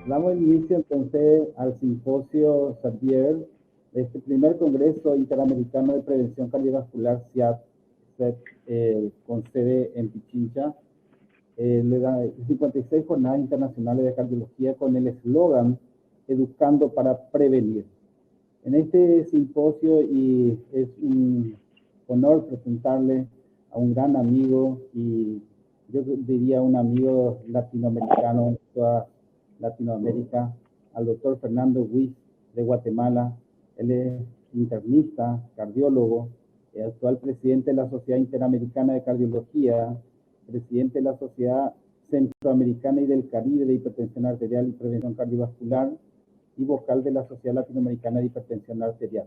Damos inicio entonces al simposio Xavier, este primer Congreso Interamericano de Prevención Cardiovascular CIAT, con sede en Pichincha. Le da 56 jornadas internacionales de cardiología con el eslogan Educando para Prevenir. En este simposio, y es un honor presentarle a un gran amigo, y yo diría un amigo latinoamericano en toda Latinoamérica, al doctor Fernando Huiz de Guatemala. Él es internista, cardiólogo, actual presidente de la Sociedad Interamericana de Cardiología, presidente de la Sociedad Centroamericana y del Caribe de Hipertensión Arterial y Prevención Cardiovascular, y vocal de la Sociedad Latinoamericana de Hipertensión Arterial.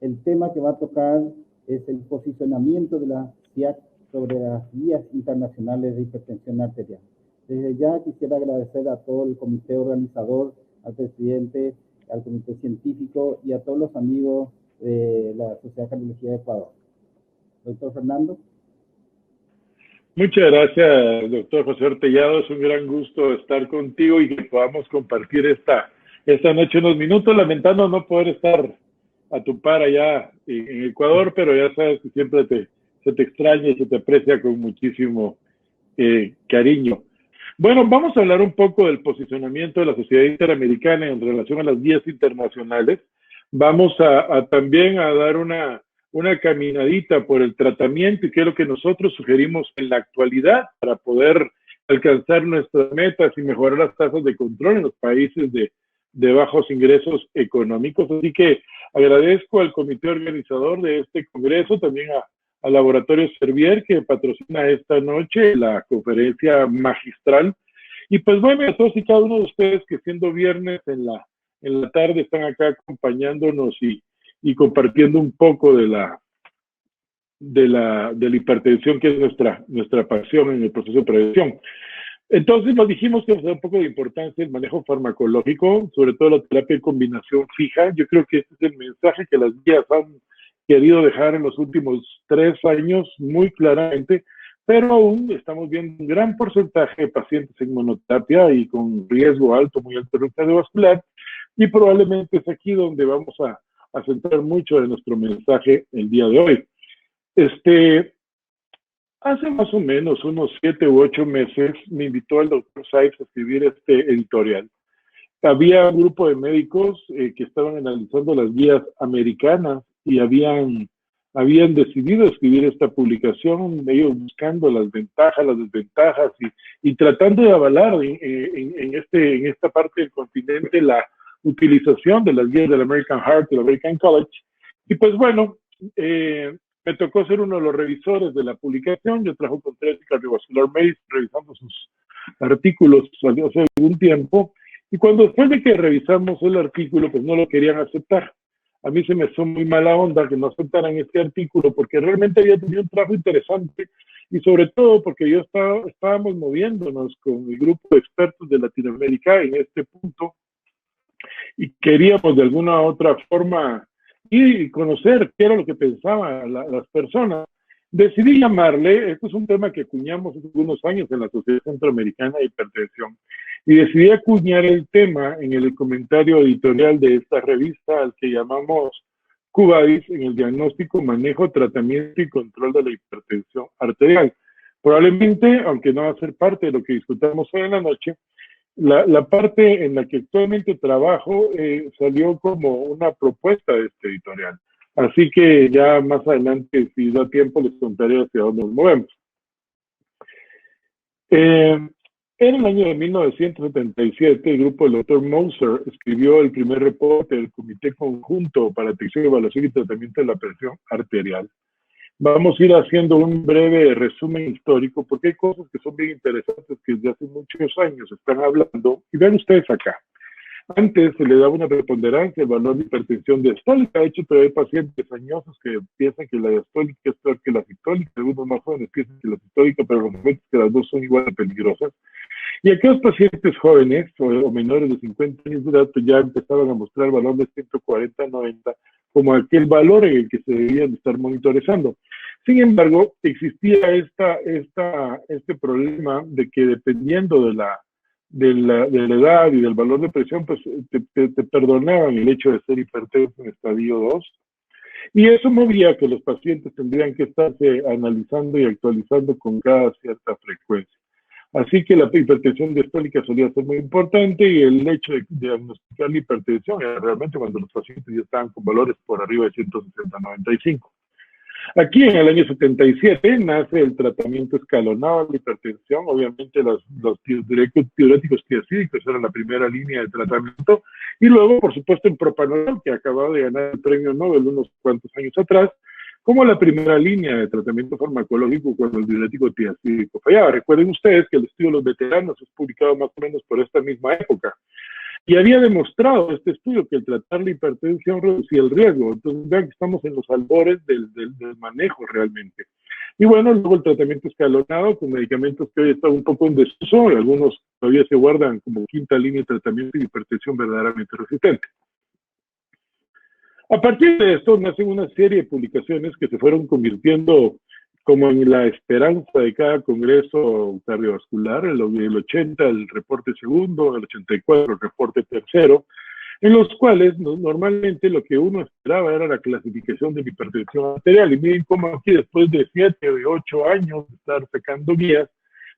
El tema que va a tocar es el posicionamiento de la CIAT sobre las guías internacionales de hipertensión arterial. Desde ya quisiera agradecer a todo el comité organizador, al presidente, al comité científico y a todos los amigos de la Sociedad de Cardiología de Ecuador. Doctor Fernando. Muchas gracias, doctor José Ortellado. Es un gran gusto estar contigo y que podamos compartir esta noche unos minutos, lamentando no poder estar a tu par allá en Ecuador, pero ya sabes que siempre se te extraña y se te aprecia con muchísimo cariño. Bueno, vamos a hablar un poco del posicionamiento de la Sociedad Interamericana en relación a las guías internacionales. Vamos también a dar una caminadita por el tratamiento y qué es lo que nosotros sugerimos en la actualidad para poder alcanzar nuestras metas y mejorar las tasas de control en los países de bajos ingresos económicos. Así que agradezco al comité organizador de este congreso, también al Laboratorio Servier, que patrocina esta noche la conferencia magistral. Y pues bueno, a todos y cada uno de ustedes que siendo viernes en la tarde están acá acompañándonos y compartiendo un poco de la hipertensión, que es nuestra pasión en el proceso de prevención. Entonces nos dijimos que nos da un poco de importancia el manejo farmacológico, sobre todo la terapia de combinación fija. Yo creo que este es el mensaje que las guías han querido dejar en los últimos 3 años muy claramente, pero aún estamos viendo un gran porcentaje de pacientes en monoterapia y con riesgo alto, muy alto de cardiovascular, y probablemente es aquí donde vamos a centrar mucho de nuestro mensaje el día de hoy. Hace más o menos unos 7 u 8 meses me invitó el doctor Saiz a escribir este editorial. Había un grupo de médicos que estaban analizando las guías americanas y habían decidido escribir esta publicación, ellos buscando las ventajas, las desventajas y tratando de avalar en esta parte del continente la utilización de las guías del American Heart, del American College. Y pues bueno, me tocó ser uno de los revisores de la publicación. Yo trabajo con Therapy Cardiovascular Medicine, revisando sus artículos hace algún tiempo. Y cuando después de que revisamos el artículo, pues no lo querían aceptar. A mí se me hizo muy mala onda que no aceptaran este artículo, porque realmente había tenido un trabajo interesante y sobre todo porque estábamos moviéndonos con el grupo de expertos de Latinoamérica en este punto y queríamos de alguna u otra forma y conocer qué era lo que pensaban las personas. Decidí llamarle, esto es un tema que acuñamos hace unos años en la Sociedad Centroamericana de Hipertensión, y decidí acuñar el tema en el comentario editorial de esta revista al que llamamos CUBADIS, en el diagnóstico, manejo, tratamiento y control de la hipertensión arterial. Probablemente, aunque no va a ser parte de lo que discutamos hoy en la noche, la parte en la que actualmente trabajo salió como una propuesta de este editorial. Así que ya más adelante, si da tiempo, les contaré hacia dónde nos movemos. En el año de 1977, el grupo del Dr. Moser escribió el primer reporte del Comité Conjunto para Detección, Evaluación y Tratamiento de la Presión Arterial. Vamos a ir haciendo un breve resumen histórico porque hay cosas que son bien interesantes que desde hace muchos años están hablando. Y vean ustedes acá. Antes se le daba una preponderancia al valor de hipertensión diastólica. De hecho, todavía hay pacientes añosos que piensan que la diastólica es peor que la sistólica. Algunos más jóvenes piensan que la sistólica, pero los efectos que las dos son igual de peligrosas. Y aquellos pacientes jóvenes o menores de 50 años de edad pues ya empezaban a mostrar el valor de 140-90 como aquel valor en el que se debían estar monitorizando. Sin embargo, existía este problema de que dependiendo de la edad y del valor de presión, pues te perdonaban el hecho de ser hipertenso en estadio 2. Y eso movía que los pacientes tendrían que estarse analizando y actualizando con cada cierta frecuencia. Así que la hipertensión diastólica solía ser muy importante y el hecho de diagnosticar la hipertensión era realmente cuando los pacientes ya estaban con valores por arriba de 160-95. Aquí en el año 77 nace el tratamiento escalonado de la hipertensión. Obviamente los diuréticos tiazídicos eran la primera línea de tratamiento. Y luego, por supuesto, el propanolol, que acababa de ganar el premio Nobel unos cuantos años atrás, como la primera línea de tratamiento farmacológico cuando el diurético tiazídico fallaba. Recuerden ustedes que el estudio de los veteranos es publicado más o menos por esta misma época. Y había demostrado este estudio que el tratar la hipertensión reducía el riesgo. Entonces vean que estamos en los albores del manejo realmente. Y bueno, luego el tratamiento escalonado con medicamentos que hoy están un poco en desuso y algunos todavía se guardan como quinta línea de tratamiento de hipertensión verdaderamente resistente. A partir de esto nacen una serie de publicaciones que se fueron convirtiendo como en la esperanza de cada congreso cardiovascular. El 80, el reporte segundo, el 84, el reporte tercero, en los cuales normalmente lo que uno esperaba era la clasificación de la hipertensión arterial. Y miren cómo aquí, después de 7 o 8 años de estar sacando guías,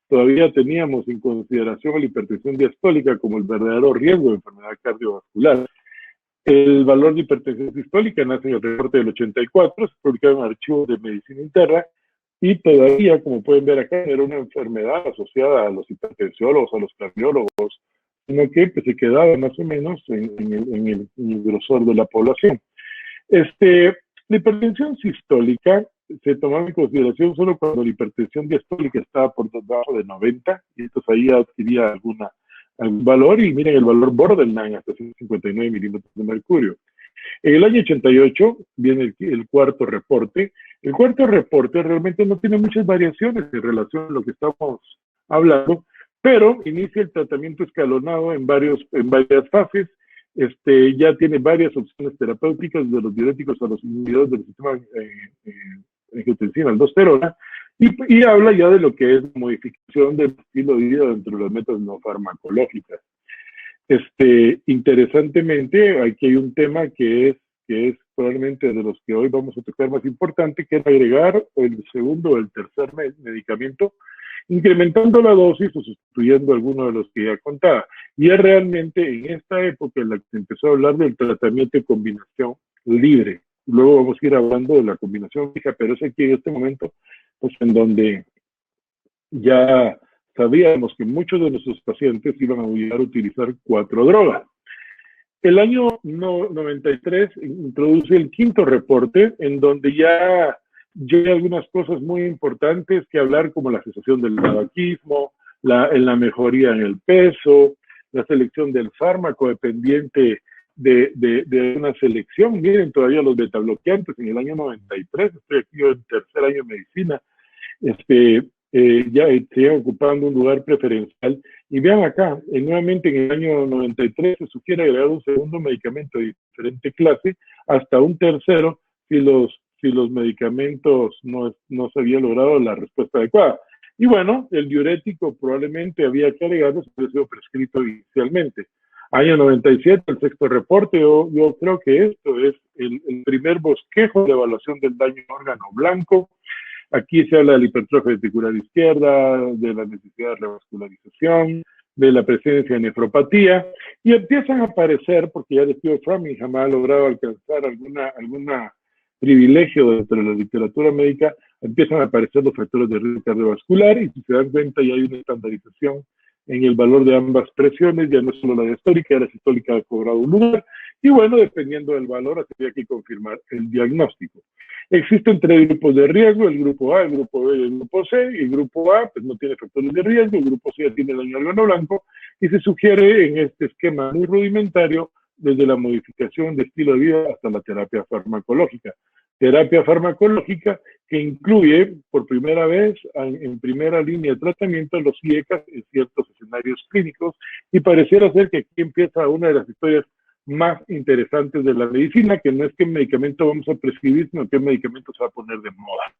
todavía teníamos en consideración la hipertensión diastólica como el verdadero riesgo de enfermedad cardiovascular. El valor de hipertensión sistólica nace en el reporte del 84, se publicaba en archivos de medicina interna, y todavía, como pueden ver acá, era una enfermedad asociada a los hipertensiólogos, a los cardiólogos, sino que pues, se quedaba más o menos en el grosor de la población. La hipertensión sistólica se tomaba en consideración solo cuando la hipertensión diastólica estaba por debajo de 90, y entonces ahí adquiría algún valor, y miren el valor borderline hasta 159 milímetros de mercurio. En el año 88 viene el cuarto reporte. El cuarto reporte realmente no tiene muchas variaciones en relación a lo que estamos hablando, pero inicia el tratamiento escalonado en varias fases. Ya tiene varias opciones terapéuticas, de los diuréticos a los inhibidores del sistema angiotensina aldosterona, y habla ya de lo que es modificación del estilo de vida dentro de las metas no farmacológicas. Interesantemente, aquí hay un tema que es probablemente de los que hoy vamos a tocar más importante, que es agregar el segundo o el tercer medicamento, incrementando la dosis o sustituyendo alguno de los que ya contaba. Y es realmente en esta época en la que se empezó a hablar del tratamiento de combinación libre. Luego vamos a ir hablando de la combinación fija, pero es aquí en este momento, pues en donde ya sabíamos que muchos de nuestros pacientes iban a llegar a utilizar 4 drogas. El año 93 introduce el quinto reporte, en donde ya hay algunas cosas muy importantes que hablar, como la cesación del tabaquismo, la mejoría en el peso, la selección del fármaco dependiente de una selección. Miren, todavía los betabloqueantes en el año 93, estoy aquí yo en tercer año de medicina, ya siguen ocupando un lugar preferencial. Y vean acá, nuevamente en el año 93 se sugiere agregar un segundo medicamento de diferente clase, hasta un tercero, si los medicamentos no se había logrado la respuesta adecuada. Y bueno, el diurético probablemente había que agregarlo, si había sido prescrito inicialmente. Año 97, el sexto reporte, yo creo que esto es el primer bosquejo de evaluación del daño en órgano blanco. Aquí se habla de la hipertrofia ventricular izquierda, de la necesidad de revascularización, de la presencia de nefropatía, y empiezan a aparecer, porque ya el estudio Framingham ha logrado alcanzar alguna privilegio dentro de la literatura médica, empiezan a aparecer los factores de riesgo cardiovascular, y si se dan cuenta ya hay una estandarización en el valor de ambas presiones, ya no es solo la diastólica, la sistólica ha cobrado un lugar, y bueno, dependiendo del valor, habría que confirmar el diagnóstico. Existen 3 grupos de riesgo, el grupo A, el grupo B y el grupo C. Y el grupo A pues no tiene factores de riesgo, el grupo C ya tiene daño al órgano blanco, y se sugiere en este esquema muy rudimentario desde la modificación de estilo de vida hasta la terapia farmacológica. Terapia farmacológica que incluye por primera vez en primera línea de tratamiento los IECAS en ciertos escenarios clínicos, y pareciera ser que aquí empieza una de las historias más interesantes de la medicina, que no es qué medicamento vamos a prescribir, sino qué medicamento se va a poner de moda.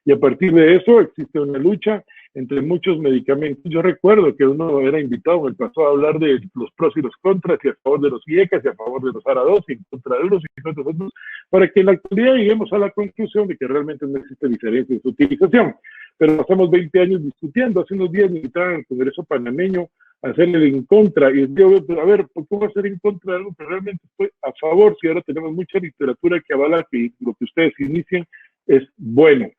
Y a partir de eso existe una lucha entre muchos medicamentos. Yo recuerdo que uno era invitado en el pasado a hablar de los pros y los contras, y a favor de los IECAS, y a favor de los ARA2, y en contra de unos y contra de otros, para que en la actualidad lleguemos a la conclusión de que realmente no existe diferencia en su utilización. Pero pasamos 20 años discutiendo. Hace unos días me invitaron al Congreso panameño a hacerle en contra, y yo, a ver, ¿por qué voy a hacer en contra de algo que realmente estoy a favor si ahora tenemos mucha literatura que avala que lo que ustedes inician es bueno?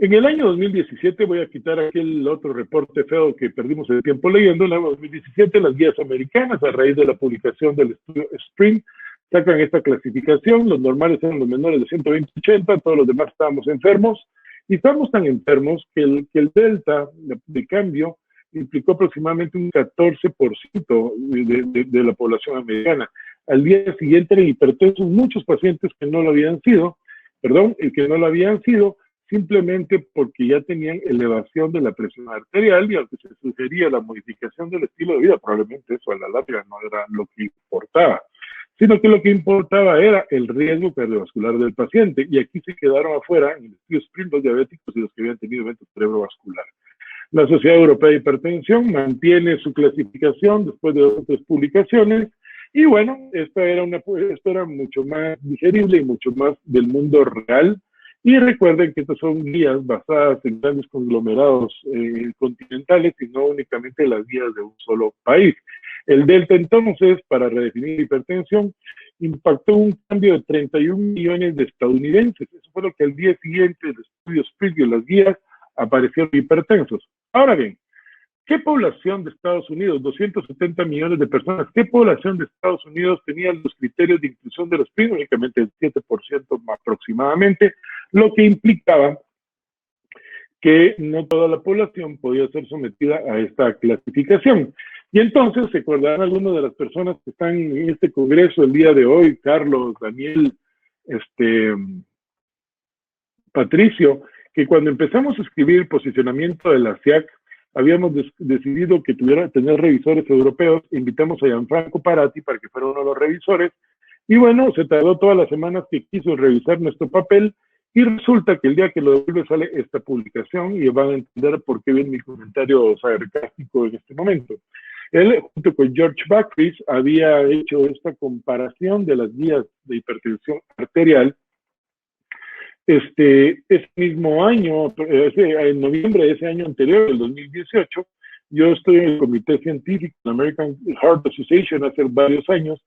En el año 2017, voy a quitar aquel otro reporte feo que perdimos el tiempo leyendo, en el año 2017 las guías americanas, a raíz de la publicación del estudio Spring, sacan esta clasificación. Los normales eran los menores de 120-80, todos los demás estábamos enfermos, y estábamos tan enfermos que el delta de cambio implicó aproximadamente un 14% de la población americana. Al día siguiente eran hipertensos muchos pacientes que no lo habían sido, simplemente porque ya tenían elevación de la presión arterial, y aunque se sugería la modificación del estilo de vida, probablemente eso a la larga no era lo que importaba, sino que lo que importaba era el riesgo cardiovascular del paciente, y aquí se quedaron afuera en el estudio Spring los diabéticos y los que habían tenido evento cerebrovascular. La Sociedad Europea de Hipertensión mantiene su clasificación después de otras publicaciones, y bueno, esto era mucho más digerible y mucho más del mundo real. Y recuerden que estas son guías basadas en grandes conglomerados continentales y no únicamente las guías de un solo país. El delta, entonces, para redefinir hipertensión, impactó un cambio de 31 millones de estadounidenses. Eso fue lo que al día siguiente del estudio Spring de las guías aparecieron hipertensos. Ahora bien, ¿qué población de Estados Unidos, 270 millones de personas, qué población de Estados Unidos tenía los criterios de inclusión de los Spring? Únicamente el 7% aproximadamente, lo que implicaba que no toda la población podía ser sometida a esta clasificación. Y entonces se acordarán algunas de las personas que están en este congreso el día de hoy, Carlos, Daniel, Patricio, que cuando empezamos a escribir el posicionamiento de la SIAC, habíamos decidido que tener revisores europeos. Invitamos a Gianfranco Parati para que fuera uno de los revisores, y bueno, se tardó todas las semanas que quiso revisar nuestro papel, y resulta que el día que lo devuelve sale esta publicación, y van a entender por qué viene mi comentario sarcástico en este momento. Él, junto con George Bakris, había hecho esta comparación de las guías de hipertensión arterial. Ese mismo año, en noviembre de ese año anterior, el 2018, yo estoy en el comité científico de la American Heart Association hace varios años,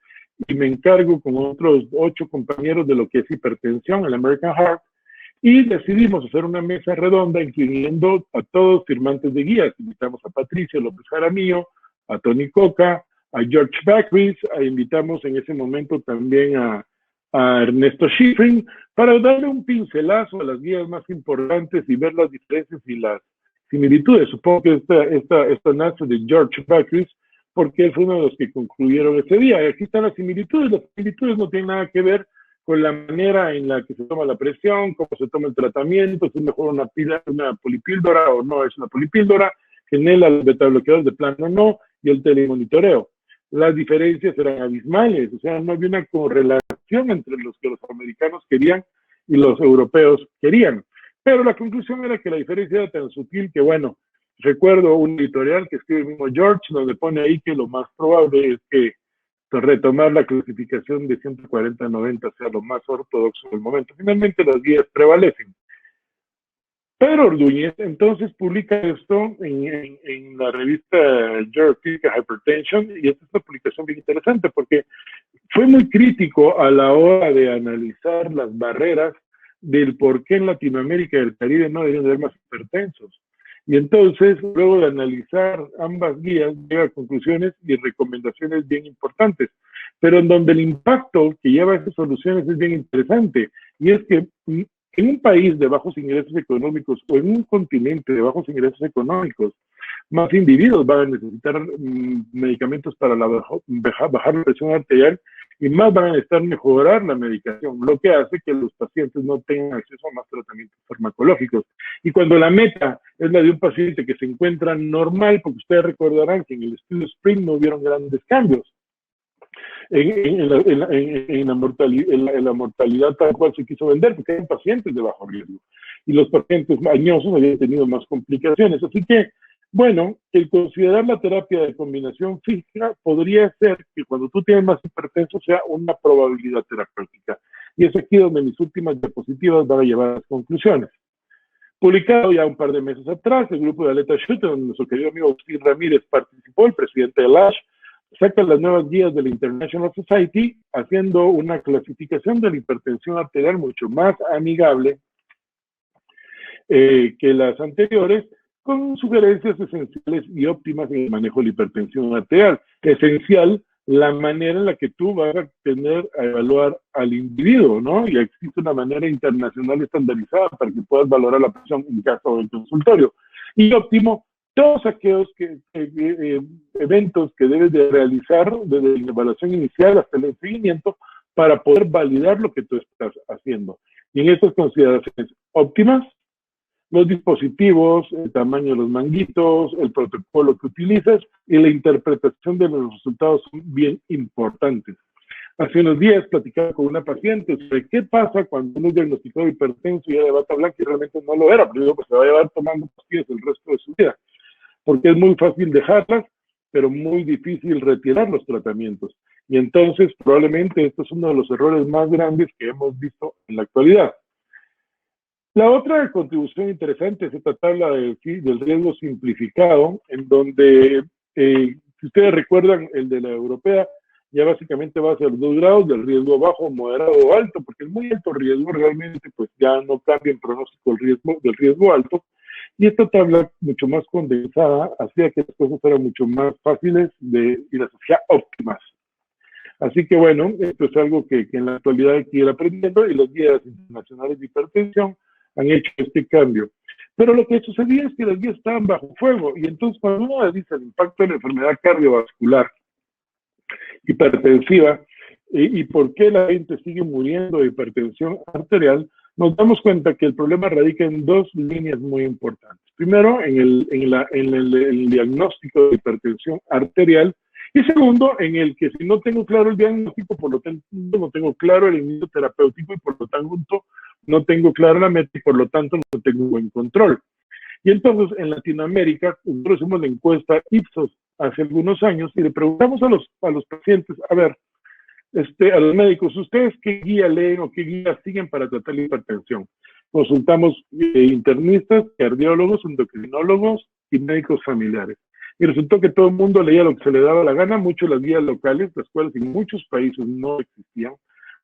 y me encargo con otros 8 compañeros de lo que es hipertensión, el American Heart, y decidimos hacer una mesa redonda incluyendo a todos firmantes de guías. Invitamos a Patricio López Jaramillo, a Tony Coca, a George Bakris, invitamos en ese momento también a Ernesto Schifrin, para darle un pincelazo a las guías más importantes y ver las diferencias y las similitudes. Supongo que esta nace de George Bakris, porque él fue uno de los que concluyeron ese día. Y aquí están las similitudes. Las similitudes no tienen nada que ver con la manera en la que se toma la presión, cómo se toma el tratamiento, si es mejor una polipíldora o no es una polipíldora, genera los betabloqueadores de plano o no, y el telemonitoreo. Las diferencias eran abismales, o sea, no había una correlación entre los que los americanos querían y los europeos querían. Pero la conclusión era que la diferencia era tan sutil que, bueno, recuerdo un editorial que escribe el mismo George, donde pone ahí que lo más probable es que retomar la clasificación de 140-90 sea lo más ortodoxo del momento. Finalmente las guías prevalecen. Pedro Ordúñez entonces publica esto en la revista Journal Hypertension, y esta es una publicación bien interesante porque fue muy crítico a la hora de analizar las barreras del por qué en Latinoamérica y el Caribe no deben haber más hipertensos. Y entonces, luego de analizar ambas guías, llega a conclusiones y recomendaciones bien importantes, pero en donde el impacto que lleva a esas soluciones es bien interesante, y es que en un país de bajos ingresos económicos o en un continente de bajos ingresos económicos, más individuos van a necesitar medicamentos para bajar la presión arterial, y más van a necesitar mejorar la medicación, lo que hace que los pacientes no tengan acceso a más tratamientos farmacológicos. Y cuando la meta es la de un paciente que se encuentra normal, porque ustedes recordarán que en el estudio Spring no hubieron grandes cambios en la mortalidad tal cual se quiso vender, porque eran pacientes de bajo riesgo. y los pacientes añosos habían tenido más complicaciones. Así que, bueno, el considerar la terapia de combinación física podría ser que cuando tú tienes más hipertenso sea una probabilidad terapéutica. Y es aquí donde mis últimas diapositivas van a llevar a las conclusiones. Publicado ya un par de meses atrás, el grupo de Aleta Schutter, donde nuestro querido amigo Agustín Ramírez participó, el presidente del ASH, saca las nuevas guías de la International Society, haciendo una clasificación de la hipertensión arterial mucho más amigable que las anteriores, con sugerencias esenciales y óptimas en el manejo de la hipertensión arterial. Esencial la manera en la que tú vas a tener a evaluar al individuo, ¿no? Y existe una manera internacional estandarizada para que puedas valorar la presión en casa del consultorio. Y óptimo, todos aquellos eventos que debes de realizar desde la evaluación inicial hasta el seguimiento para poder validar lo que tú estás haciendo. Y en estas consideraciones óptimas, los dispositivos, el tamaño de los manguitos, el protocolo que utilizas y la interpretación de los resultados son bien importantes. Hace unos días platicaba con una paciente sobre qué pasa cuando uno es diagnosticado hipertenso y ya de bata blanca y realmente no lo era, pero pues se va a llevar tomando pastillas el resto de su vida, porque es muy fácil dejarlas, pero muy difícil retirar los tratamientos. Y entonces probablemente esto es uno de los errores más grandes que hemos visto en la actualidad. La otra contribución interesante es esta tabla del riesgo simplificado, en donde, si ustedes recuerdan, el de la europea, ya básicamente va a ser 2 grados del riesgo bajo, moderado o alto, porque el muy alto riesgo realmente pues ya no cambia en pronóstico del riesgo alto, y esta tabla mucho más condensada hacía que las cosas fueran mucho más fáciles y las hacía óptimas. Así que bueno, esto es algo que en la actualidad hay que ir aprendiendo y las guías internacionales de hipertensión han hecho este cambio. Pero lo que sucedía es que las guías estaban bajo fuego y entonces cuando uno dice el impacto de la enfermedad cardiovascular hipertensiva y por qué la gente sigue muriendo de hipertensión arterial, nos damos cuenta que el problema radica en 2 líneas muy importantes. Primero, en el diagnóstico de hipertensión arterial, y segundo, en el que si no tengo claro el diagnóstico, por lo tanto no tengo claro el inicio terapéutico y por lo tanto no tengo claro la meta y por lo tanto no tengo buen control. Y entonces en Latinoamérica, nosotros hicimos la encuesta Ipsos hace algunos años y le preguntamos a los pacientes, a ver, a los médicos, ¿ustedes qué guía leen o qué guía siguen para tratar la hipertensión? Consultamos internistas, cardiólogos, endocrinólogos y médicos familiares. Y resultó que todo el mundo leía lo que se le daba la gana, mucho las guías locales, las cuales en muchos países no existían.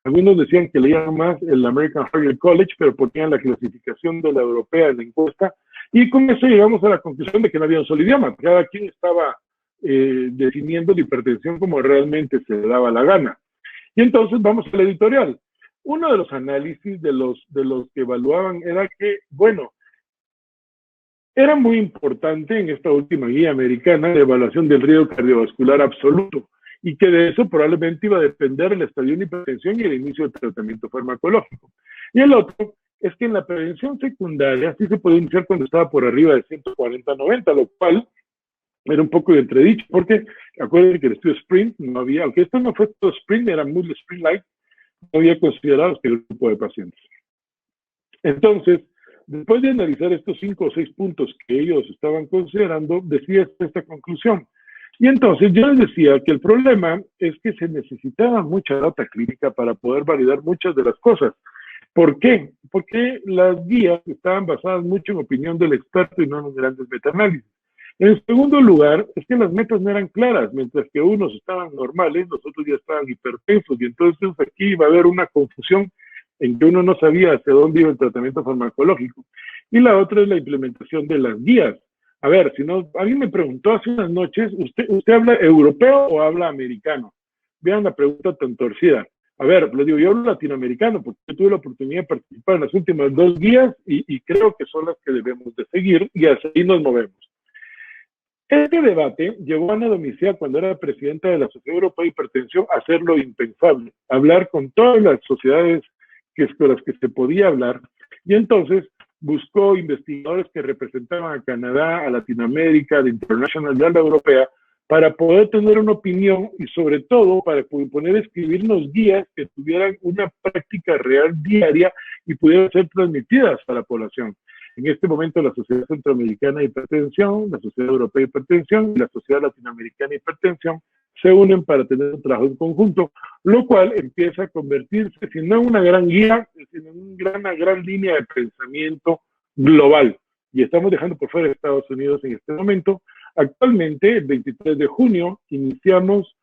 Algunos decían que leían más el American Heart College, pero ponían la clasificación de la europea en la encuesta. Y con eso llegamos a la conclusión de que no había un solo idioma. Cada quien estaba definiendo la hipertensión como realmente se le daba la gana. Y entonces vamos al editorial. Uno de los análisis de los que evaluaban era que, bueno, era muy importante en esta última guía americana la evaluación del riesgo cardiovascular absoluto y que de eso probablemente iba a depender el estadio de hipertensión y el inicio del tratamiento farmacológico. Y el otro es que en la prevención secundaria sí se podía iniciar cuando estaba por arriba de 140-90, lo cual era un poco de entredicho, porque acuérdense que el estudio Sprint no había, aunque esto no fue todo Sprint, era muy Sprint Light, no había considerado este grupo de pacientes. Entonces, después de analizar estos 5 o 6 puntos que ellos estaban considerando, decía esta conclusión. Y entonces yo les decía que el problema es que se necesitaba mucha data clínica para poder validar muchas de las cosas. ¿Por qué? Porque las guías estaban basadas mucho en opinión del experto y no en los grandes metaanálisis. En segundo lugar, es que las metas no eran claras, mientras que unos estaban normales, los otros ya estaban hipertensos, y entonces aquí va a haber una confusión en que uno no sabía hacia dónde iba el tratamiento farmacológico. Y la otra es la implementación de las guías. A ver, si no, alguien me preguntó hace unas noches, ¿usted habla europeo o habla americano? Vean la pregunta tan torcida. A ver, les digo, yo hablo latinoamericano porque yo tuve la oportunidad de participar en las últimas 2 guías y creo que son las que debemos de seguir y así nos movemos. Este debate llevó a Ana Domicea, cuando era presidenta de la Sociedad Europea de Hipertensión, a hacer lo impensable, hablar con todas las sociedades con las que se podía hablar, y entonces buscó investigadores que representaban a Canadá, a Latinoamérica, a la International y a la Europea, para poder tener una opinión y sobre todo para poder escribirnos guías que tuvieran una práctica real diaria y pudieran ser transmitidas a la población. En este momento la Sociedad Centroamericana de Hipertensión, la Sociedad Europea de Hipertensión y la Sociedad Latinoamericana de Hipertensión se unen para tener un trabajo en conjunto, lo cual empieza a convertirse, si no en una gran guía, sino en una gran línea de pensamiento global. Y estamos dejando por fuera de Estados Unidos en este momento. Actualmente, el 23 de junio, iniciamos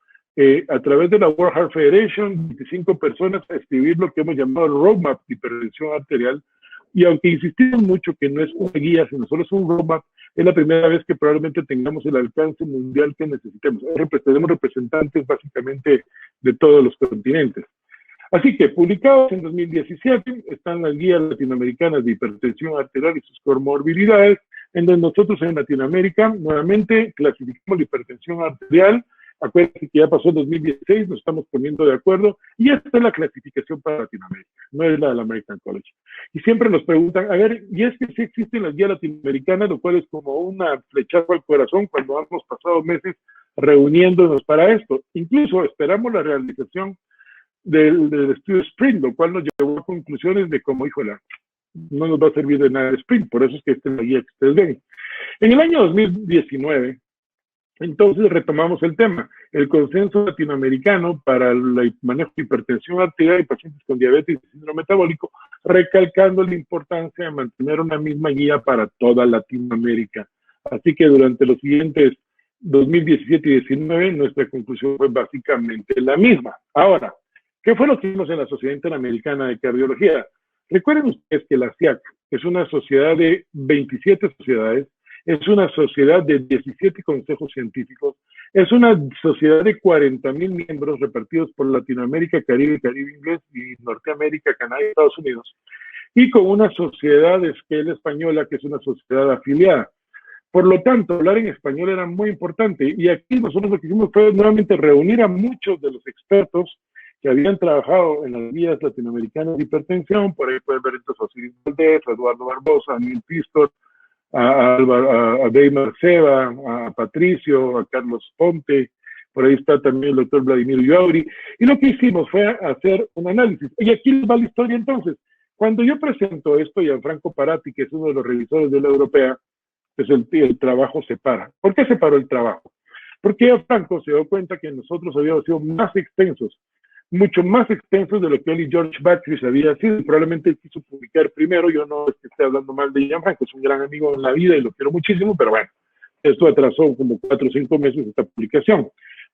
a través de la World Heart Federation, 25 personas a escribir lo que hemos llamado el Roadmap de Hipertensión Arterial. Y aunque insistimos mucho que no es una guía, sino solo es un roadmap, es la primera vez que probablemente tengamos el alcance mundial que necesitemos. Tenemos representantes básicamente de todos los continentes. Así que, publicados en 2017, están las guías latinoamericanas de hipertensión arterial y sus comorbilidades, en donde nosotros en Latinoamérica, nuevamente, clasificamos la hipertensión arterial. Acuérdense que ya pasó el 2016, nos estamos poniendo de acuerdo, y esta es la clasificación para Latinoamérica, no es la del American College. Y siempre nos preguntan, a ver, y es que sí existen las guías latinoamericanas, lo cual es como una flechazo al corazón cuando hemos pasado meses reuniéndonos para esto. Incluso esperamos la realización del estudio Sprint, lo cual nos llevó a conclusiones de como, híjole, no nos va a servir de nada el Sprint, por eso es que esta es la guía que ustedes ven. En el año 2019, entonces retomamos el tema, el consenso latinoamericano para el manejo de hipertensión arterial y pacientes con diabetes y síndrome metabólico, recalcando la importancia de mantener una misma guía para toda Latinoamérica. Así que durante los siguientes 2017 y 2019, nuestra conclusión fue básicamente la misma. Ahora, ¿qué fue lo que hicimos en la Sociedad Interamericana de Cardiología? Recuerden ustedes que la SIAC es una sociedad de 27 sociedades, es una sociedad de 17 consejos científicos, es una sociedad de 40,000 miembros repartidos por Latinoamérica, Caribe, Caribe inglés y Norteamérica, Canadá y Estados Unidos, y con una sociedad de escala española que es una sociedad afiliada. Por lo tanto, hablar en español era muy importante, y aquí nosotros lo que hicimos fue nuevamente reunir a muchos de los expertos que habían trabajado en las guías latinoamericanas de hipertensión. Por ahí pueden ver entonces a Osiris Valdés, a Eduardo Barbosa, a Neil Pistor, a Dave Marceva, a Patricio, a Carlos Ponte, por ahí está también el doctor Vladimir Ullauri, y lo que hicimos fue hacer un análisis. Y aquí va la historia entonces. Cuando yo presento esto, y a Franco Parati, que es uno de los revisores de la europea, pues el trabajo se para. ¿Por qué se paró el trabajo? Porque Franco se dio cuenta que nosotros habíamos sido más extensos, mucho más extensos de lo que él y George Bactrius había sido. Probablemente él quiso publicar primero. Yo no es que esté hablando mal de Gianfranco, es un gran amigo en la vida y lo quiero muchísimo, pero bueno, esto atrasó como 4 o 5 meses esta publicación.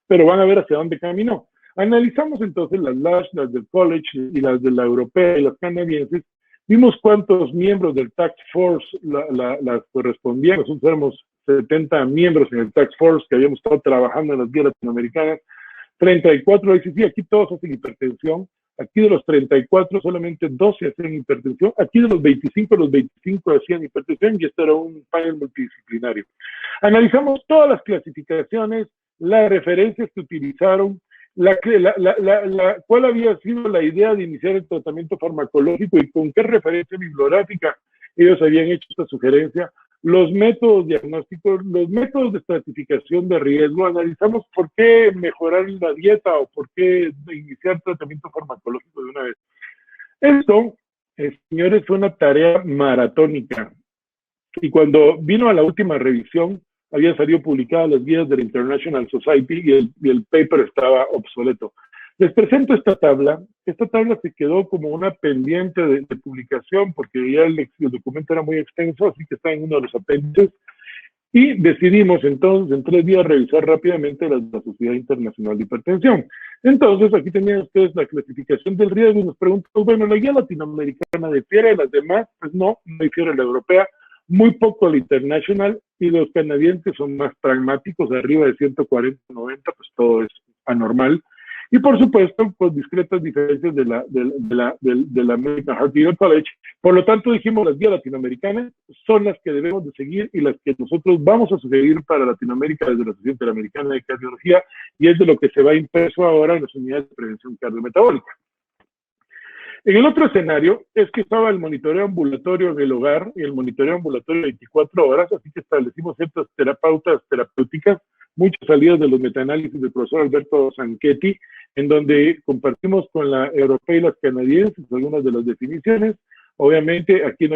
Pero van a ver hacia dónde caminó. Analizamos entonces las LASH, las del College y las de la europea y las canadienses. Vimos cuántos miembros del Task Force las correspondían. Nosotros éramos 70 miembros en el Task Force que habíamos estado trabajando en las guías latinoamericanas. 34, sí, aquí todos hacen hipertensión. Aquí de los 34, solamente 12 hacían hipertensión. Aquí de los 25 hacían hipertensión, y esto era un panel multidisciplinario. Analizamos todas las clasificaciones, las referencias que utilizaron, cuál había sido la idea de iniciar el tratamiento farmacológico y con qué referencia bibliográfica ellos habían hecho esta sugerencia, los métodos diagnósticos, los métodos de estratificación de riesgo. Analizamos por qué mejorar la dieta o por qué iniciar tratamiento farmacológico de una vez. Esto, señores, fue una tarea maratónica. Y cuando vino a la última revisión, habían salido publicadas las guías de la International Society y el paper estaba obsoleto. Les presento esta tabla. Esta tabla se quedó como una pendiente de publicación porque ya el documento era muy extenso, así que está en uno de los apéndices. Y decidimos entonces en 3 días revisar rápidamente la Sociedad Internacional de Hipertensión. Entonces aquí tenían ustedes la clasificación del riesgo y nos preguntan, bueno, la guía latinoamericana difiere de las demás. Pues no difiere de la europea, muy poco la internacional, y los canadienses son más pragmáticos, arriba de 140, 90, pues todo es anormal. Y por supuesto, pues discretas diferencias de la American Heart College. Por lo tanto, dijimos, las guías latinoamericanas son las que debemos de seguir y las que nosotros vamos a sugerir para Latinoamérica desde la Sociedad Interamericana de Cardiología, y es de lo que se va impreso ahora en las unidades de prevención cardiometabólica. En el otro escenario es que estaba el monitoreo ambulatorio en el hogar y el monitoreo ambulatorio 24 horas, así que establecimos ciertas pautas terapéuticas muchas salidas de los metaanálisis del profesor Alberto Zanchetti, en donde compartimos con la europea y las canadienses algunas de las definiciones. Obviamente aquí no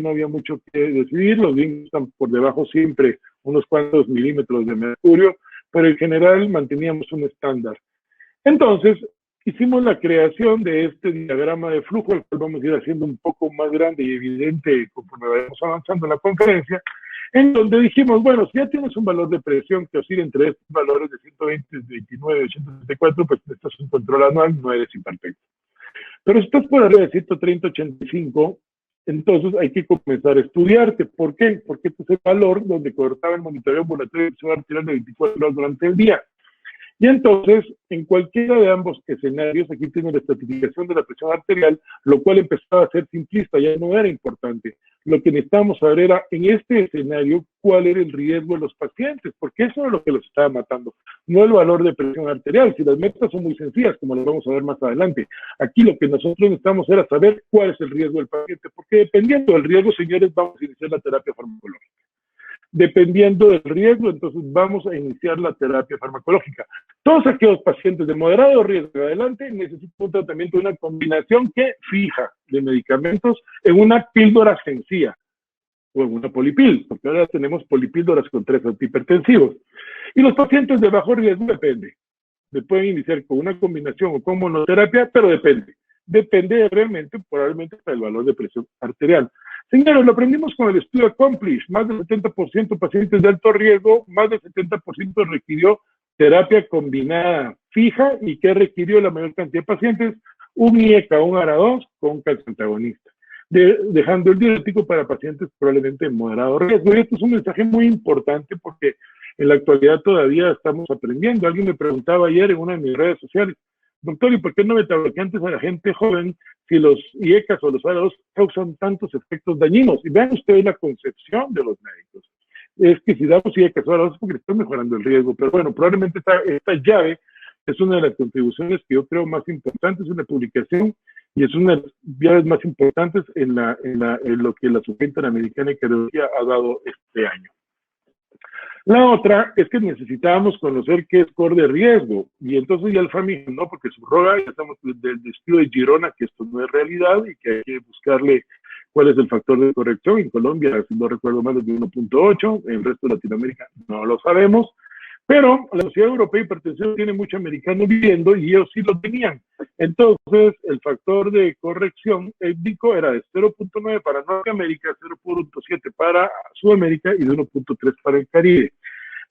había mucho que decidir, los bingos están por debajo siempre unos cuantos milímetros de mercurio, pero en general manteníamos un estándar. Entonces, hicimos la creación de este diagrama de flujo, el cual vamos a ir haciendo un poco más grande y evidente conforme vayamos avanzando en la conferencia, en donde dijimos, bueno, si ya tienes un valor de presión que oscila entre estos valores de 120, 29, 874, pues estás en control anual, no eres imperfecto. Pero si estás por arriba de 130, 85, entonces hay que comenzar a estudiarte. ¿Por qué? Porque este es el valor donde cortaba el monitoreo ambulatorio de presión arterial de 24 horas durante el día. Y entonces, en cualquiera de ambos escenarios, aquí tiene la estratificación de la presión arterial, lo cual empezaba a ser simplista, ya no era importante. Lo que necesitábamos saber era, en este escenario, cuál era el riesgo de los pacientes, porque eso era lo que los estaba matando, no el valor de presión arterial. Si las metas son muy sencillas, como las vamos a ver más adelante, aquí lo que nosotros necesitamos era saber cuál es el riesgo del paciente, porque dependiendo del riesgo, señores, vamos a iniciar la terapia farmacológica. Dependiendo del riesgo, entonces vamos a iniciar la terapia farmacológica. Todos aquellos pacientes de moderado riesgo en adelante necesitan un tratamiento de una combinación que fija de medicamentos en una píldora sencilla o en una polipil, porque ahora tenemos polipíldoras con 3 antihipertensivos. Y los pacientes de bajo riesgo depende. Se pueden iniciar con una combinación o con monoterapia, pero depende. Depende realmente, probablemente, del valor de presión arterial. Señores, lo aprendimos con el estudio Accomplish. Más del 70% pacientes de alto riesgo, más del 70% requirió terapia combinada fija. ¿Y qué requirió la mayor cantidad de pacientes? Un IECA, un ARA2 con un calcio antagonista, dejando el diurético para pacientes probablemente en moderado riesgo. Y esto es un mensaje muy importante porque en la actualidad todavía estamos aprendiendo. Alguien me preguntaba ayer en una de mis redes sociales, doctor, ¿y por qué no beta-bloqueantes a la gente joven si los IECAs o los ARA2 causan tantos efectos dañinos? Y vean ustedes la concepción de los médicos. Es que si damos IECAs o ARA2 es porque están mejorando el riesgo. Pero bueno, probablemente esta llave es una de las contribuciones que yo creo más importantes en la publicación y es una de las llaves más importantes en lo que la Sociedad Interamericana de Cardiología ha dado este año. La otra es que necesitábamos conocer qué es score de riesgo, y entonces ya el FAMI no, porque subroga, ya estamos del estudio de Girona, que esto no es realidad y que hay que buscarle cuál es el factor de corrección. En Colombia, si no recuerdo mal, es de 1.8, en el resto de Latinoamérica no lo sabemos, pero la Sociedad Europea de Hipertensión tiene mucho americano viviendo y ellos sí lo tenían. Entonces, el factor de corrección étnico era de 0.9 para Norteamérica, 0.7 para Sudamérica y de 1.3 para el Caribe.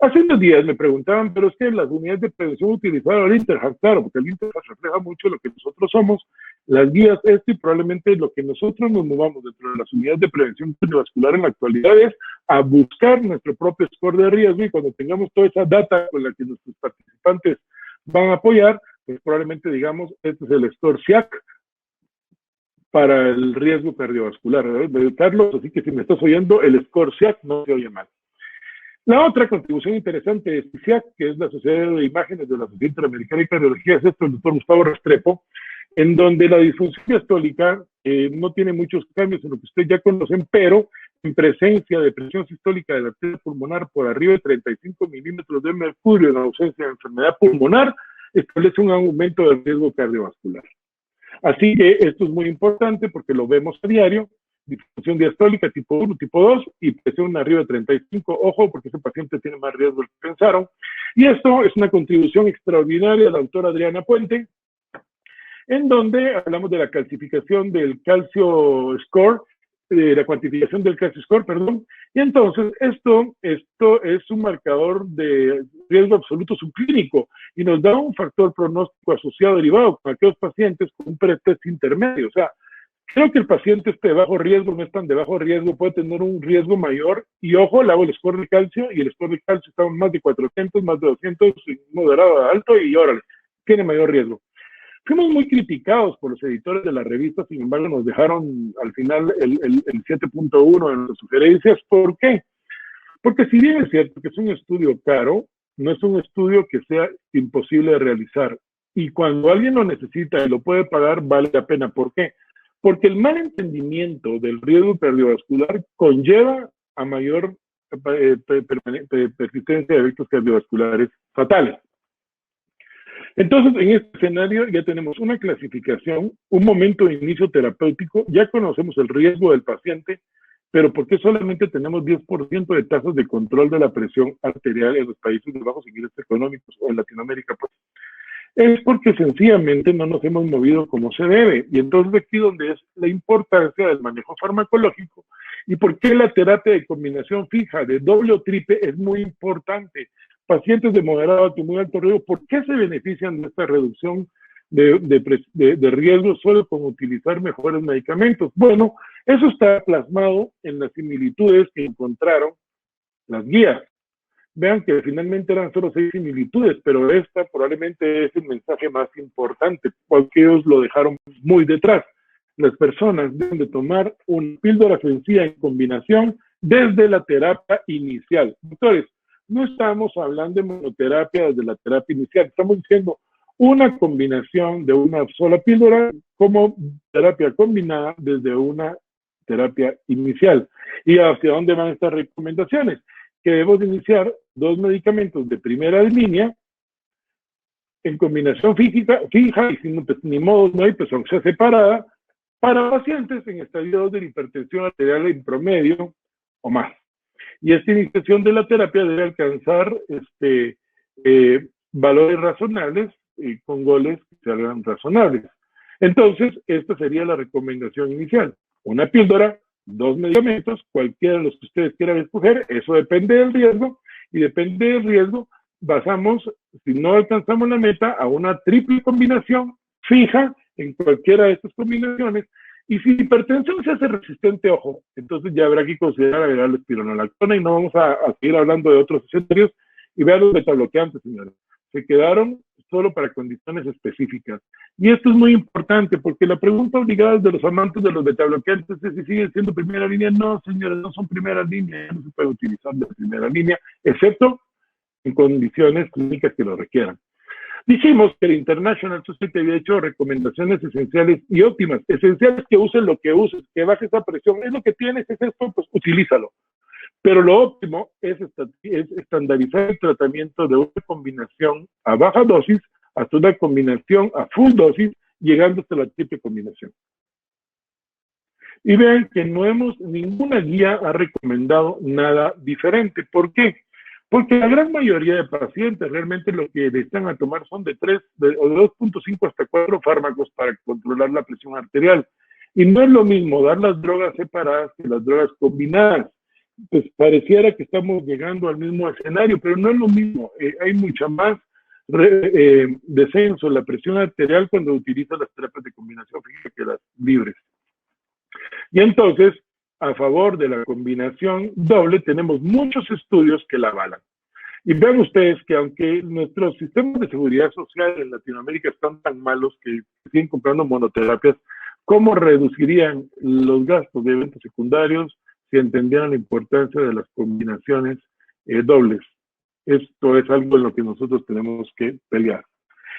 Hace unos días me preguntaban, pero es que las unidades de prevención utilizaron el Interhack, claro, porque el Interhack refleja mucho lo que nosotros somos, las guías y probablemente lo que nosotros nos movamos dentro de las unidades de prevención cardiovascular en la actualidad es a buscar nuestro propio score de riesgo, y cuando tengamos toda esa data con la que nuestros participantes van a apoyar, pues probablemente digamos, este es el score SIAC para el riesgo cardiovascular, ¿verdad? Carlos, así que si me estás oyendo, el score SIAC no se oye mal. La otra contribución interesante es SIAC, que es la Sociedad de Imágenes de la Sociedad Interamericana de Cardiología, es esto el doctor Gustavo Restrepo, en donde la disfunción diastólica no tiene muchos cambios en lo que ustedes ya conocen, pero en presencia de presión sistólica de la arteria pulmonar por arriba de 35 milímetros de mercurio en ausencia de enfermedad pulmonar, establece un aumento del riesgo cardiovascular. Así que esto es muy importante porque lo vemos a diario. Disfunción diastólica tipo 1, tipo 2 y presión arriba de 35, ojo, porque ese paciente tiene más riesgo del que pensaron. Y esto es una contribución extraordinaria de la doctora Adriana Puente, en donde hablamos de la calcificación del calcio score, la cuantificación del calcio score, perdón, y entonces esto es un marcador de riesgo absoluto subclínico y nos da un factor pronóstico asociado derivado con aquellos pacientes con un pretest intermedio. O sea, creo que el paciente de bajo riesgo no es tan de bajo riesgo, puede tener un riesgo mayor, y ojo, le hago el score de calcio, y el score de calcio está más de 400, más de 200, moderado a alto, y órale, tiene mayor riesgo. Fuimos muy criticados por los editores de la revista, sin embargo nos dejaron al final el 7.1 en las sugerencias. ¿Por qué? Porque si bien es cierto que es un estudio caro, no es un estudio que sea imposible de realizar, y cuando alguien lo necesita y lo puede pagar, vale la pena. ¿Por qué? Porque el mal entendimiento del riesgo cardiovascular conlleva a mayor persistencia de eventos cardiovasculares fatales. Entonces, en este escenario ya tenemos una clasificación, un momento de inicio terapéutico, ya conocemos el riesgo del paciente, pero ¿por qué solamente tenemos 10% de tasas de control de la presión arterial en los países de bajos ingresos económicos o en Latinoamérica? Pues es porque sencillamente no nos hemos movido como se debe. Y entonces aquí donde es la importancia del manejo farmacológico y por qué la terapia de combinación fija de doble o triple es muy importante. Pacientes de moderado a muy alto riesgo, ¿por qué se benefician de esta reducción de riesgo solo con utilizar mejores medicamentos? Bueno, eso está plasmado en las similitudes que encontraron las guías. Vean que finalmente eran solo 6 similitudes, pero esta probablemente es el mensaje más importante, porque ellos lo dejaron muy detrás. Las personas deben de tomar una píldora sencilla en combinación desde la terapia inicial. Doctores, no estamos hablando de monoterapia desde la terapia inicial, estamos diciendo una combinación de una sola píldora como terapia combinada desde una terapia inicial. ¿Y hacia dónde van estas recomendaciones? Que debemos iniciar 2 medicamentos de primera línea en combinación fija y sin ni modo no hay presencia separada para pacientes en estadios de hipertensión arterial en promedio o más. Y esta iniciación de la terapia debe alcanzar valores razonables y con goles que sean razonables. Entonces, esta sería la recomendación inicial. Una píldora, 2 medicamentos, cualquiera de los que ustedes quieran escoger, eso depende del riesgo, y depende del riesgo, basamos, si no alcanzamos la meta, a una triple combinación fija en cualquiera de estas combinaciones, y si hipertensión se hace resistente, ojo, entonces ya habrá que considerar agregar la espironolactona, y no vamos a seguir hablando de otros escenarios, y vean los betabloqueantes, señores, se quedaron solo para condiciones específicas. Y esto es muy importante porque la pregunta obligada de los amantes de los betabloqueantes es si siguen siendo primera línea. No, señores, no son primera línea, no se puede utilizar de primera línea, excepto en condiciones clínicas que lo requieran. Dijimos que el International Society había hecho recomendaciones esenciales y óptimas. Esenciales que usen lo que uses, que baje esa presión. Es lo que tienes, es esto, pues utilízalo. Pero lo óptimo es estandarizar el tratamiento de una combinación a baja dosis hasta una combinación a full dosis, llegando hasta la triple combinación. Y vean que ninguna guía ha recomendado nada diferente. ¿Por qué? Porque la gran mayoría de pacientes realmente lo que necesitan a tomar son de 2.5 hasta 4 fármacos para controlar la presión arterial. Y no es lo mismo dar las drogas separadas que las drogas combinadas. Pues pareciera que estamos llegando al mismo escenario, pero no es lo mismo. Hay mucha más descenso en la presión arterial cuando utilizas las terapias de combinación fija que las libres. Y entonces, a favor de la combinación doble, tenemos muchos estudios que la avalan. Y vean ustedes que aunque nuestros sistemas de seguridad social en Latinoamérica están tan malos que siguen comprando monoterapias, ¿cómo reducirían los gastos de eventos secundarios si entendieran la importancia de las combinaciones dobles? Esto es algo en lo que nosotros tenemos que pelear.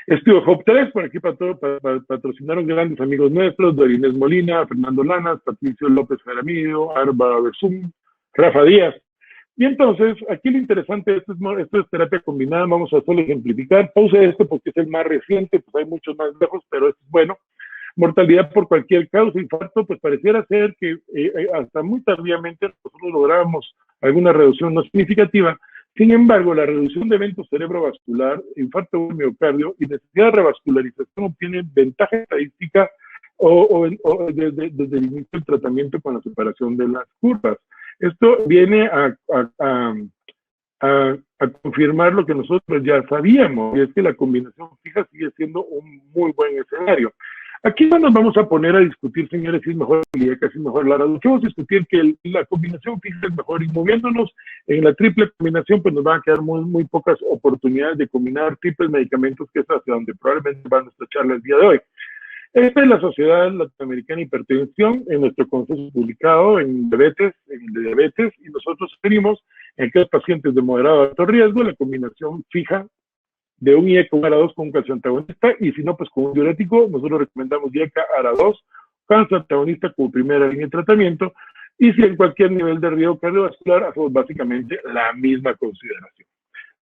Estudio Hope 3, por aquí patrocinaron grandes amigos nuestros, Dorines Molina, Fernando Lanas, Patricio López Jaramillo, Arba Bersum, Rafa Díaz. Y entonces, aquí lo interesante, esto es terapia combinada, vamos a solo ejemplificar. Pause esto porque es el más reciente, pues hay muchos más lejos, pero esto es bueno. Mortalidad por cualquier causa, infarto, pues pareciera ser que hasta muy tardíamente nosotros lográbamos alguna reducción no significativa. Sin embargo, la reducción de eventos cerebrovascular, infarto o miocardio y necesidad de revascularización obtienen ventaja estadística desde el inicio del tratamiento con la separación de las curvas. Esto viene a confirmar lo que nosotros ya sabíamos, y es que la combinación fija sigue siendo un muy buen escenario. Aquí no nos vamos a poner a discutir, señores, si es mejor y casi mejor la reducción. Vamos a discutir que la combinación fija es mejor, y moviéndonos en la triple combinación, pues nos van a quedar muy pocas oportunidades de combinar triples medicamentos, que es hacia donde probablemente va nuestra charla el día de hoy. Esta es la Sociedad Latinoamericana de Hipertensión, en nuestro consenso publicado en el de diabetes, y nosotros sugerimos en aquellos pacientes de moderado a alto riesgo la combinación fija de un IECA ARA2 con un calcio antagonista, y si no, pues con un diurético. Nosotros recomendamos IECA ARA2, calcio antagonista como primera línea de tratamiento. Y si en cualquier nivel de riesgo cardiovascular hacemos básicamente la misma consideración.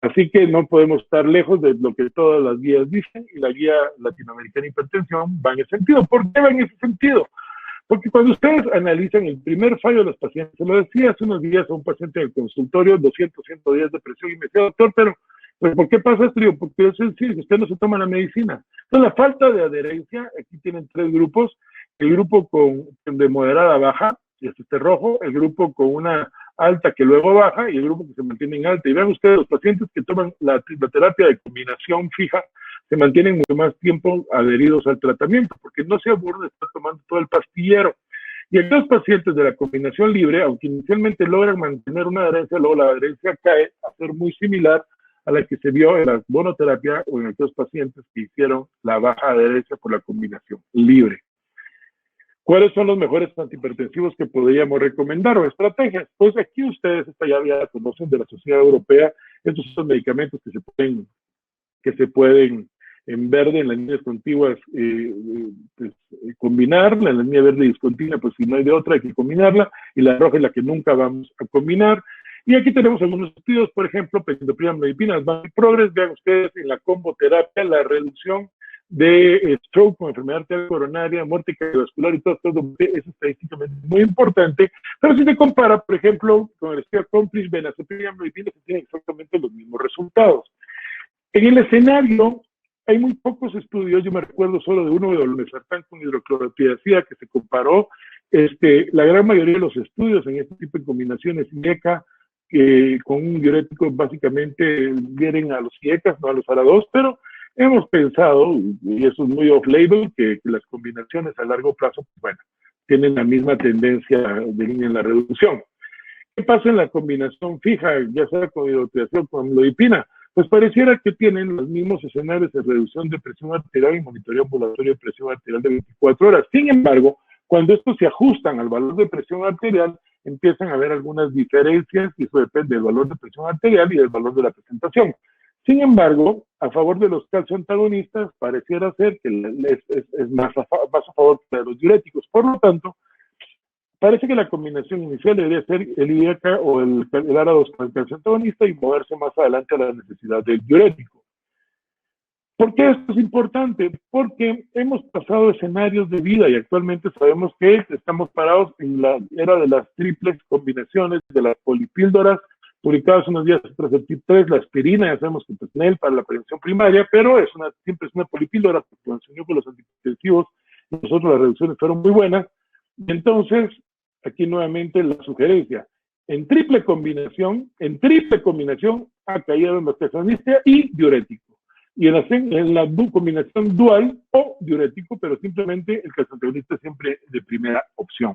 Así que no podemos estar lejos de lo que todas las guías dicen, y la guía latinoamericana de hipertensión va en ese sentido. ¿Por qué va en ese sentido? Porque cuando ustedes analizan el primer fallo de los pacientes, se lo decía hace unos días a un paciente del consultorio, 200, 110 de presión, y me decía, doctor, pero ¿por qué pasa esto? Digo, porque es sencillo, usted no se toma la medicina. Entonces, la falta de adherencia, aquí tienen tres grupos: el grupo de moderada baja, y este rojo; el grupo con una alta que luego baja, y el grupo que se mantiene en alta. Y vean ustedes, los pacientes que toman la terapia de combinación fija se mantienen mucho más tiempo adheridos al tratamiento, porque no se aburren de estar tomando todo el pastillero. Y aquellos pacientes de la combinación libre, aunque inicialmente logran mantener una adherencia, luego la adherencia cae a ser muy similar a la que se vio en la monoterapia o en aquellos pacientes que hicieron la baja adherencia por la combinación libre. ¿Cuáles son los mejores antihipertensivos que podríamos recomendar o estrategias? Pues aquí ustedes ya conocen de la Sociedad Europea. Estos son medicamentos que se pueden en verde, en las líneas contiguas, combinarla. En la línea verde discontinua, pues si no hay de otra, hay que combinarla, y la roja es la que nunca vamos a combinar. Y aquí tenemos algunos estudios, por ejemplo, perindoprina, amlodipina, Progress. Vean ustedes en la comboterapia la reducción de stroke con enfermedad arterial coronaria, muerte cardiovascular y todo es estadísticamente muy importante. Pero si se compara, por ejemplo, con el estudio Accomplish, benazeprina, amlodipina, se tienen exactamente los mismos resultados. En el escenario hay muy pocos estudios. Yo me recuerdo solo de uno de olmesartán con hidroclorotiazida que se comparó. La gran mayoría de los estudios en este tipo de combinaciones IECA con un diurético básicamente vienen a los IECAs, no a los ARA2, pero hemos pensado, y eso es muy off-label, que las combinaciones a largo plazo, bueno, tienen la misma tendencia de línea en la reducción. ¿Qué pasa en la combinación fija, ya sea con hidroxiapatita o con amlodipina? Pues pareciera que tienen los mismos escenarios de reducción de presión arterial y monitoreo ambulatorio de presión arterial de 24 horas. Sin embargo, cuando estos se ajustan al valor de presión arterial, empiezan a haber algunas diferencias, y eso depende del valor de presión arterial y del valor de la presentación. Sin embargo, a favor de los calcioantagonistas, pareciera ser que es más a favor de los diuréticos. Por lo tanto, parece que la combinación inicial debería ser el IECA o el ARA2 con el calcioantagonista, y moverse más adelante a la necesidad del diurético. ¿Por qué esto es importante? Porque hemos pasado escenarios de vida y actualmente sabemos que estamos parados en la era de las triples combinaciones, de las polipíldoras, publicadas unos días atrás del TIP3, la aspirina, ya sabemos que PESNEL para la prevención primaria, pero siempre es una polipíldora, porque cuando se unió con los antihipertensivos, nosotros las reducciones fueron muy buenas. Y entonces, aquí nuevamente la sugerencia: en triple combinación, ha caído en calcianista y diurético. Y en la combinación dual o diurético, pero simplemente el calciantagonista siempre de primera opción.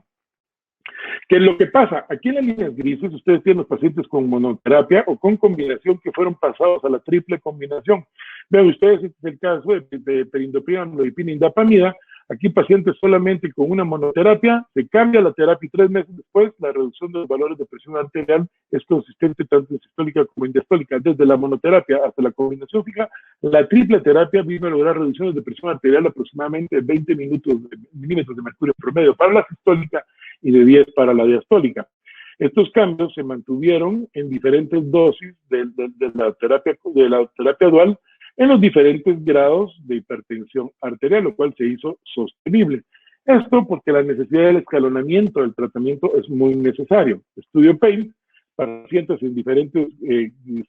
¿Qué es lo que pasa? Aquí en las líneas grises ustedes tienen los pacientes con monoterapia o con combinación que fueron pasados a la triple combinación. Vean ustedes, este es el caso de perindoprina, amlodipina, indapamida. Aquí pacientes solamente con una monoterapia, se cambia la terapia y 3 meses después la reducción de los valores de presión arterial es consistente tanto en sistólica como en diastólica. Desde la monoterapia hasta la combinación fija, la triple terapia vino a lograr reducciones de presión arterial aproximadamente 20 milímetros de mercurio promedio para la sistólica y de 10 para la diastólica. Estos cambios se mantuvieron en diferentes dosis de la terapia dual en los diferentes grados de hipertensión arterial, lo cual se hizo sostenible. Esto porque la necesidad del escalonamiento del tratamiento es muy necesario. Estudio PAIN, pacientes en diferentes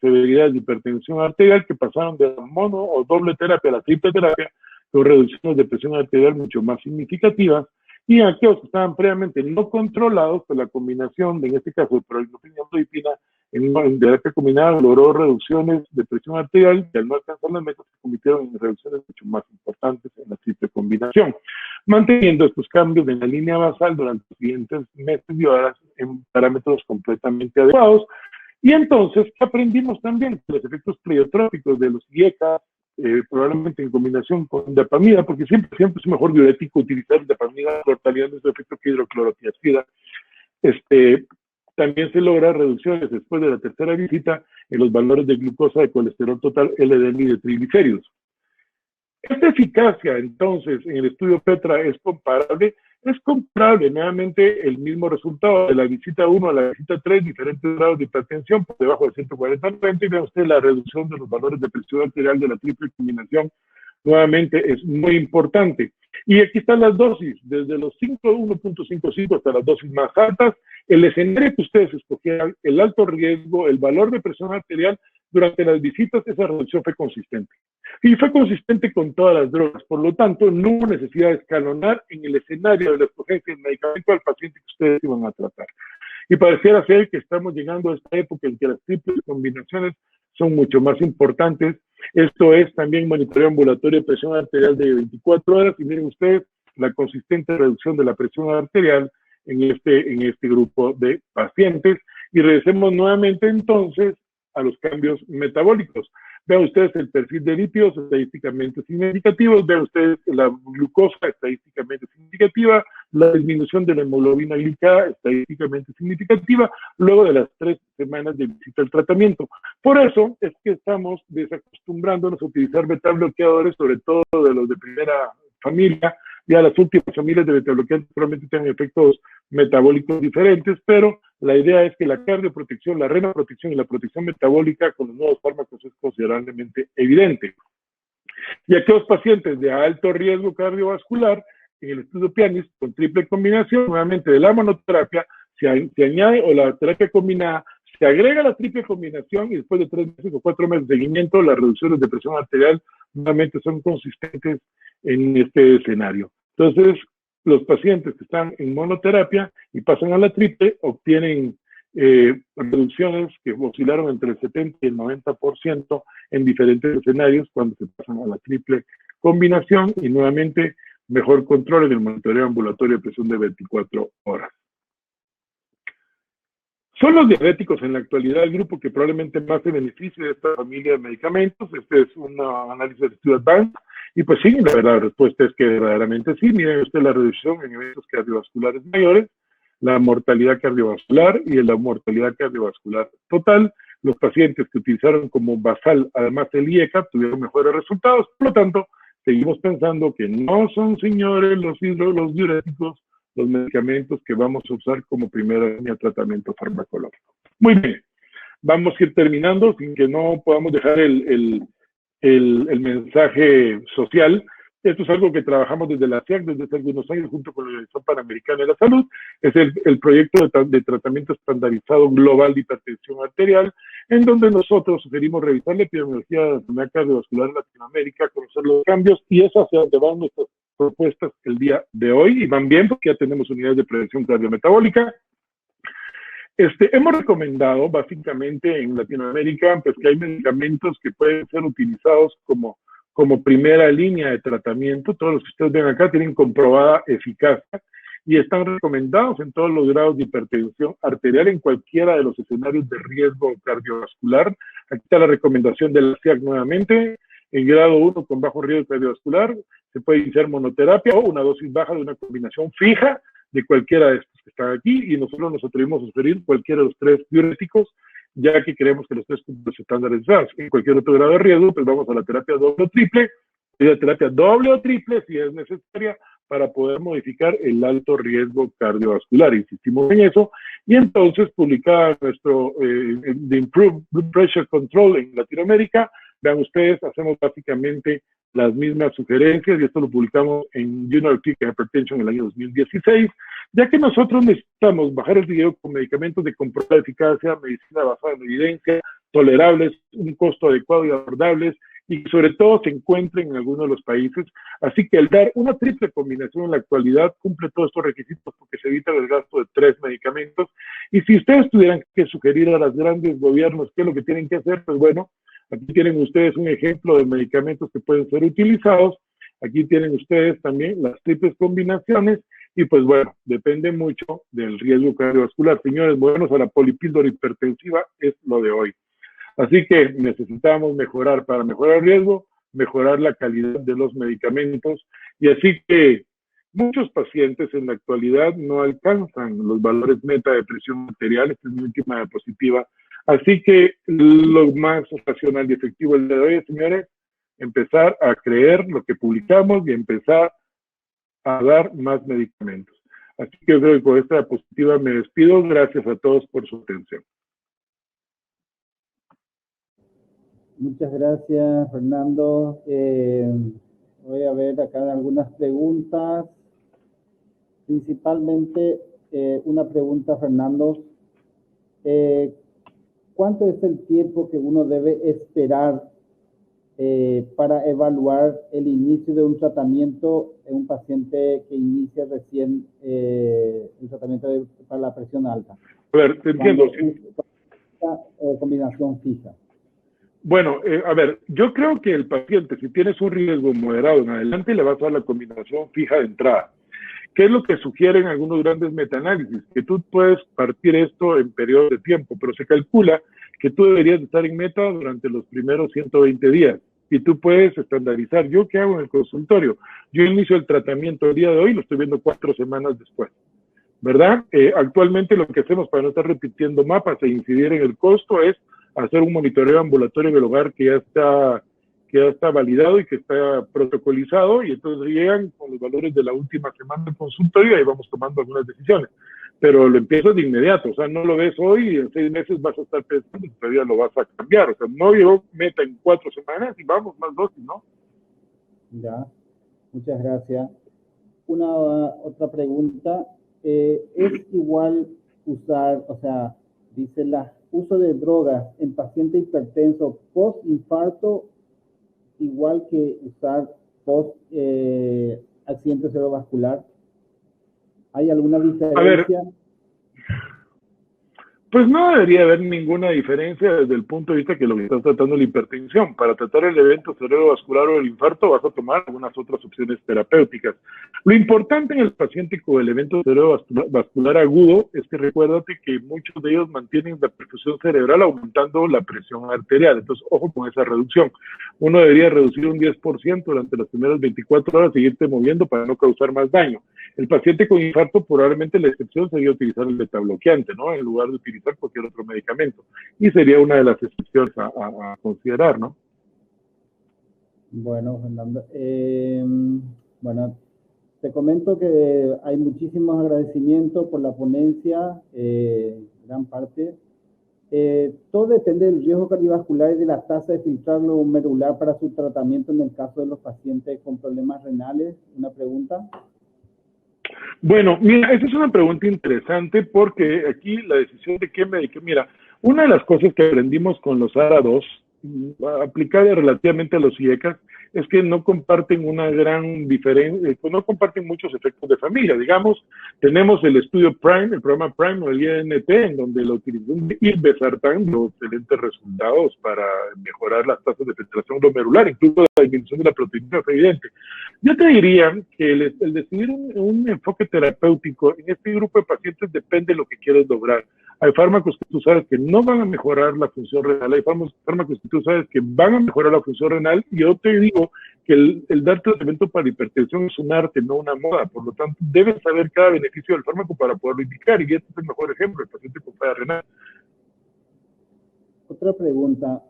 severidades de hipertensión arterial que pasaron de la mono o doble terapia a la triple terapia, con reducciones de presión arterial mucho más significativas, y aquellos que estaban previamente no controlados por la combinación, en este caso de perindoprina y amlodipina, en terapia combinada logró reducciones de presión arterial que al no alcanzar las metas se convirtieron en reducciones mucho más importantes en la triple combinación, manteniendo estos cambios en la línea basal durante los siguientes meses y horas en parámetros completamente adecuados. Y entonces, ¿qué aprendimos también? Los efectos pleiotrópicos de los IECA, probablemente en combinación con indapamida, porque siempre es mejor diurético utilizar indapamida cortaliando ese efecto que hidroclorotiazida. También se logra reducciones después de la tercera visita en los valores de glucosa, de colesterol total, LDL y de triglicéridos. Esta eficacia, entonces, en el estudio PETRA es comparable es comparable nuevamente el mismo resultado de la visita 1 a la visita 3, diferentes grados de hipertensión por debajo de 140/90, y vean usted la reducción de los valores de presión arterial de la triple combinación, nuevamente es muy importante. Y aquí están las dosis, desde los 1.55 hasta las dosis más altas, el escenario que ustedes escogieran, el alto riesgo, el valor de presión arterial, durante las visitas esa reducción fue consistente. Y fue consistente con todas las drogas, por lo tanto no hubo necesidad de escalonar en el escenario de la escogencia del medicamento al paciente que ustedes iban a tratar. Y pareciera ser que estamos llegando a esta época en que las triples combinaciones son mucho más importantes. Esto es también monitoreo ambulatorio de presión arterial de 24 horas, y miren ustedes la consistente reducción de la presión arterial en este grupo de pacientes. Y regresemos nuevamente entonces a los cambios metabólicos. Vean ustedes el perfil de lípidos estadísticamente significativos, vean ustedes la glucosa estadísticamente significativa, la disminución de la hemoglobina glicada estadísticamente significativa, luego de las 3 semanas de visita al tratamiento. Por eso es que estamos desacostumbrándonos a utilizar beta-bloqueadores, sobre todo de los de primera familia. Ya las últimas familias de beta-bloqueadores probablemente tengan efectos metabólicos diferentes, pero la idea es que la cardioprotección, la renoprotección y la protección metabólica con los nuevos fármacos es considerablemente evidente. Y aquellos pacientes de alto riesgo cardiovascular, en el estudio PIANIS, con triple combinación, nuevamente de la monoterapia, se añade, o la terapia combinada, se agrega la triple combinación, y después de 3 meses o 4 meses de seguimiento, las reducciones de presión arterial nuevamente son consistentes en este escenario. Entonces, los pacientes que están en monoterapia y pasan a la triple obtienen reducciones que oscilaron entre el 70 y el 90% en diferentes escenarios cuando se pasan a la triple combinación, y nuevamente mejor control en el monitoreo ambulatorio de presión de 24 horas. Son los diabéticos en la actualidad el grupo que probablemente más se beneficie de esta familia de medicamentos. Este es un análisis de estudio advanced, y pues sí, la verdad, la respuesta es que verdaderamente sí. Miren usted la reducción en eventos cardiovasculares mayores, la mortalidad cardiovascular y la mortalidad cardiovascular total. Los pacientes que utilizaron como basal, además el IECA, tuvieron mejores resultados. Por lo tanto, seguimos pensando que no son, señores, los diuréticos, los medicamentos que vamos a usar como primera línea de tratamiento farmacológico. Muy bien, vamos a ir terminando sin que no podamos dejar el mensaje social. Esto es algo que trabajamos desde la CIAC desde hace algunos años junto con la Organización Panamericana de la Salud. Es el proyecto de tratamiento estandarizado global de hipertensión arterial, en donde nosotros sugerimos revisar la epidemiología de la enfermedad cardiovascular en Latinoamérica, conocer los cambios, y eso hacia donde van nuestras propuestas el día de hoy, y van bien porque ya tenemos unidades de prevención cardiometabólica. Hemos recomendado básicamente en Latinoamérica pues que hay medicamentos que pueden ser utilizados como primera línea de tratamiento. Todos los que ustedes ven acá tienen comprobada eficacia y están recomendados en todos los grados de hipertensión arterial en cualquiera de los escenarios de riesgo cardiovascular. Aquí está la recomendación de la CIAC nuevamente. En grado 1 con bajo riesgo cardiovascular se puede iniciar monoterapia o una dosis baja de una combinación fija de cualquiera de estos que están aquí, y nosotros nos atrevimos a sugerir cualquiera de los 3 diuréticos, ya que creemos que los 3 puntos estandarizados. En cualquier otro grado de riesgo, pues vamos a la terapia doble o triple, y la terapia doble o triple si es necesaria para poder modificar el alto riesgo cardiovascular. Insistimos en eso, y entonces publicada nuestro The Improved Blood Pressure Control en Latinoamérica. Vean ustedes, hacemos básicamente las mismas sugerencias, y esto lo publicamos en Journal of Clinical Hypertension en el año 2016, ya que nosotros necesitamos bajar el riesgo con medicamentos de comprobada eficacia, medicina basada en evidencia, tolerables, un costo adecuado y abordables, y sobre todo se encuentren en algunos de los países. Así que el dar una triple combinación en la actualidad cumple todos estos requisitos porque se evita el gasto de 3 medicamentos. Y si ustedes tuvieran que sugerir a los grandes gobiernos qué es lo que tienen que hacer, pues bueno, aquí tienen ustedes un ejemplo de medicamentos que pueden ser utilizados. Aquí tienen ustedes también las triples combinaciones, y pues bueno, depende mucho del riesgo cardiovascular. Señores, movernos a la polipíldora hipertensiva es lo de hoy. Así que necesitamos mejorar, para mejorar el riesgo, mejorar la calidad de los medicamentos, y así que muchos pacientes en la actualidad no alcanzan los valores meta de presión arterial. Esta es mi última diapositiva. Así que lo más racional y efectivo el día de hoy, señores, empezar a creer lo que publicamos y empezar a dar más medicamentos. Así que yo creo que con esta diapositiva me despido. Gracias a todos por su atención. Muchas gracias, Fernando. Voy a ver acá algunas preguntas. Principalmente, una pregunta, Fernando. ¿Cuánto es el tiempo que uno debe esperar para evaluar el inicio de un tratamiento en un paciente que inicia recién el tratamiento para la presión alta? A ver, te entiendo. Combinación fija. Bueno, a ver, yo creo que el paciente, si tienes un riesgo moderado en adelante, le vas a dar la combinación fija de entrada. ¿Qué es lo que sugieren algunos grandes metaanálisis? Que tú puedes partir esto en periodos de tiempo, pero se calcula que tú deberías estar en meta durante los primeros 120 días y tú puedes estandarizar. ¿Yo qué hago en el consultorio? Yo inicio el tratamiento el día de hoy, lo estoy viendo 4 semanas después, ¿verdad? Actualmente lo que hacemos para no estar repitiendo mapas e incidir en el costo es hacer un monitoreo ambulatorio en el hogar que ya está validado y que está protocolizado, y entonces llegan con los valores de la última semana del consultorio y ahí vamos tomando algunas decisiones. Pero lo empiezas de inmediato, o sea, no lo ves hoy y en 6 meses vas a estar pensando y todavía lo vas a cambiar. O sea, no llegó meta en 4 semanas y vamos, más dosis, ¿no? Ya, muchas gracias. Otra pregunta. ¿Es igual usar, o sea, dice uso de drogas en paciente hipertenso post-infarto igual que usar post-accidente cerebrovascular? ¿Hay alguna diferencia? A ver, pues no debería haber ninguna diferencia desde el punto de vista que lo que estás tratando es la hipertensión. Para tratar el evento cerebrovascular o el infarto vas a tomar algunas otras opciones terapéuticas. Lo importante en el paciente con el evento cerebrovascular agudo es que recuérdate que muchos de ellos mantienen la perfusión cerebral aumentando la presión arterial. Entonces, ojo con esa reducción. Uno debería reducir un 10% durante las primeras 24 horas, seguirte moviendo para no causar más daño. El paciente con infarto, probablemente la excepción sería utilizar el betabloqueante, ¿no? En lugar de utilizar cualquier otro medicamento. Y sería una de las excepciones a considerar, ¿no? Bueno, Fernando. Bueno, te comento que hay muchísimos agradecimientos por la ponencia, gran parte. Todo depende del riesgo cardiovascular y de la tasa de filtrado glomerular para su tratamiento en el caso de los pacientes con problemas renales. Una pregunta. Bueno, mira, esa es una pregunta interesante porque aquí la decisión de qué medicamento, mira, una de las cosas que aprendimos con los ARA2, aplicada relativamente a los IECAS, es que no comparten una gran diferencia, no comparten muchos efectos de familia. Digamos, tenemos el estudio PRIME, el programa PRIME o el INT, en donde la utilización de irbesartán dio excelentes resultados para mejorar las tasas de filtración glomerular, incluso la disminución de la proteína fue evidente. Yo te diría que el decidir un enfoque terapéutico en este grupo de pacientes depende de lo que quieres lograr. Hay fármacos que tú sabes que no van a mejorar la función renal, hay fármacos que tú sabes que van a mejorar la función renal, y yo te digo que el dar tratamiento para hipertensión es un arte, no una moda. Por lo tanto, debes saber cada beneficio del fármaco para poderlo indicar, y este es el mejor ejemplo, el paciente con falla renal. Otra pregunta.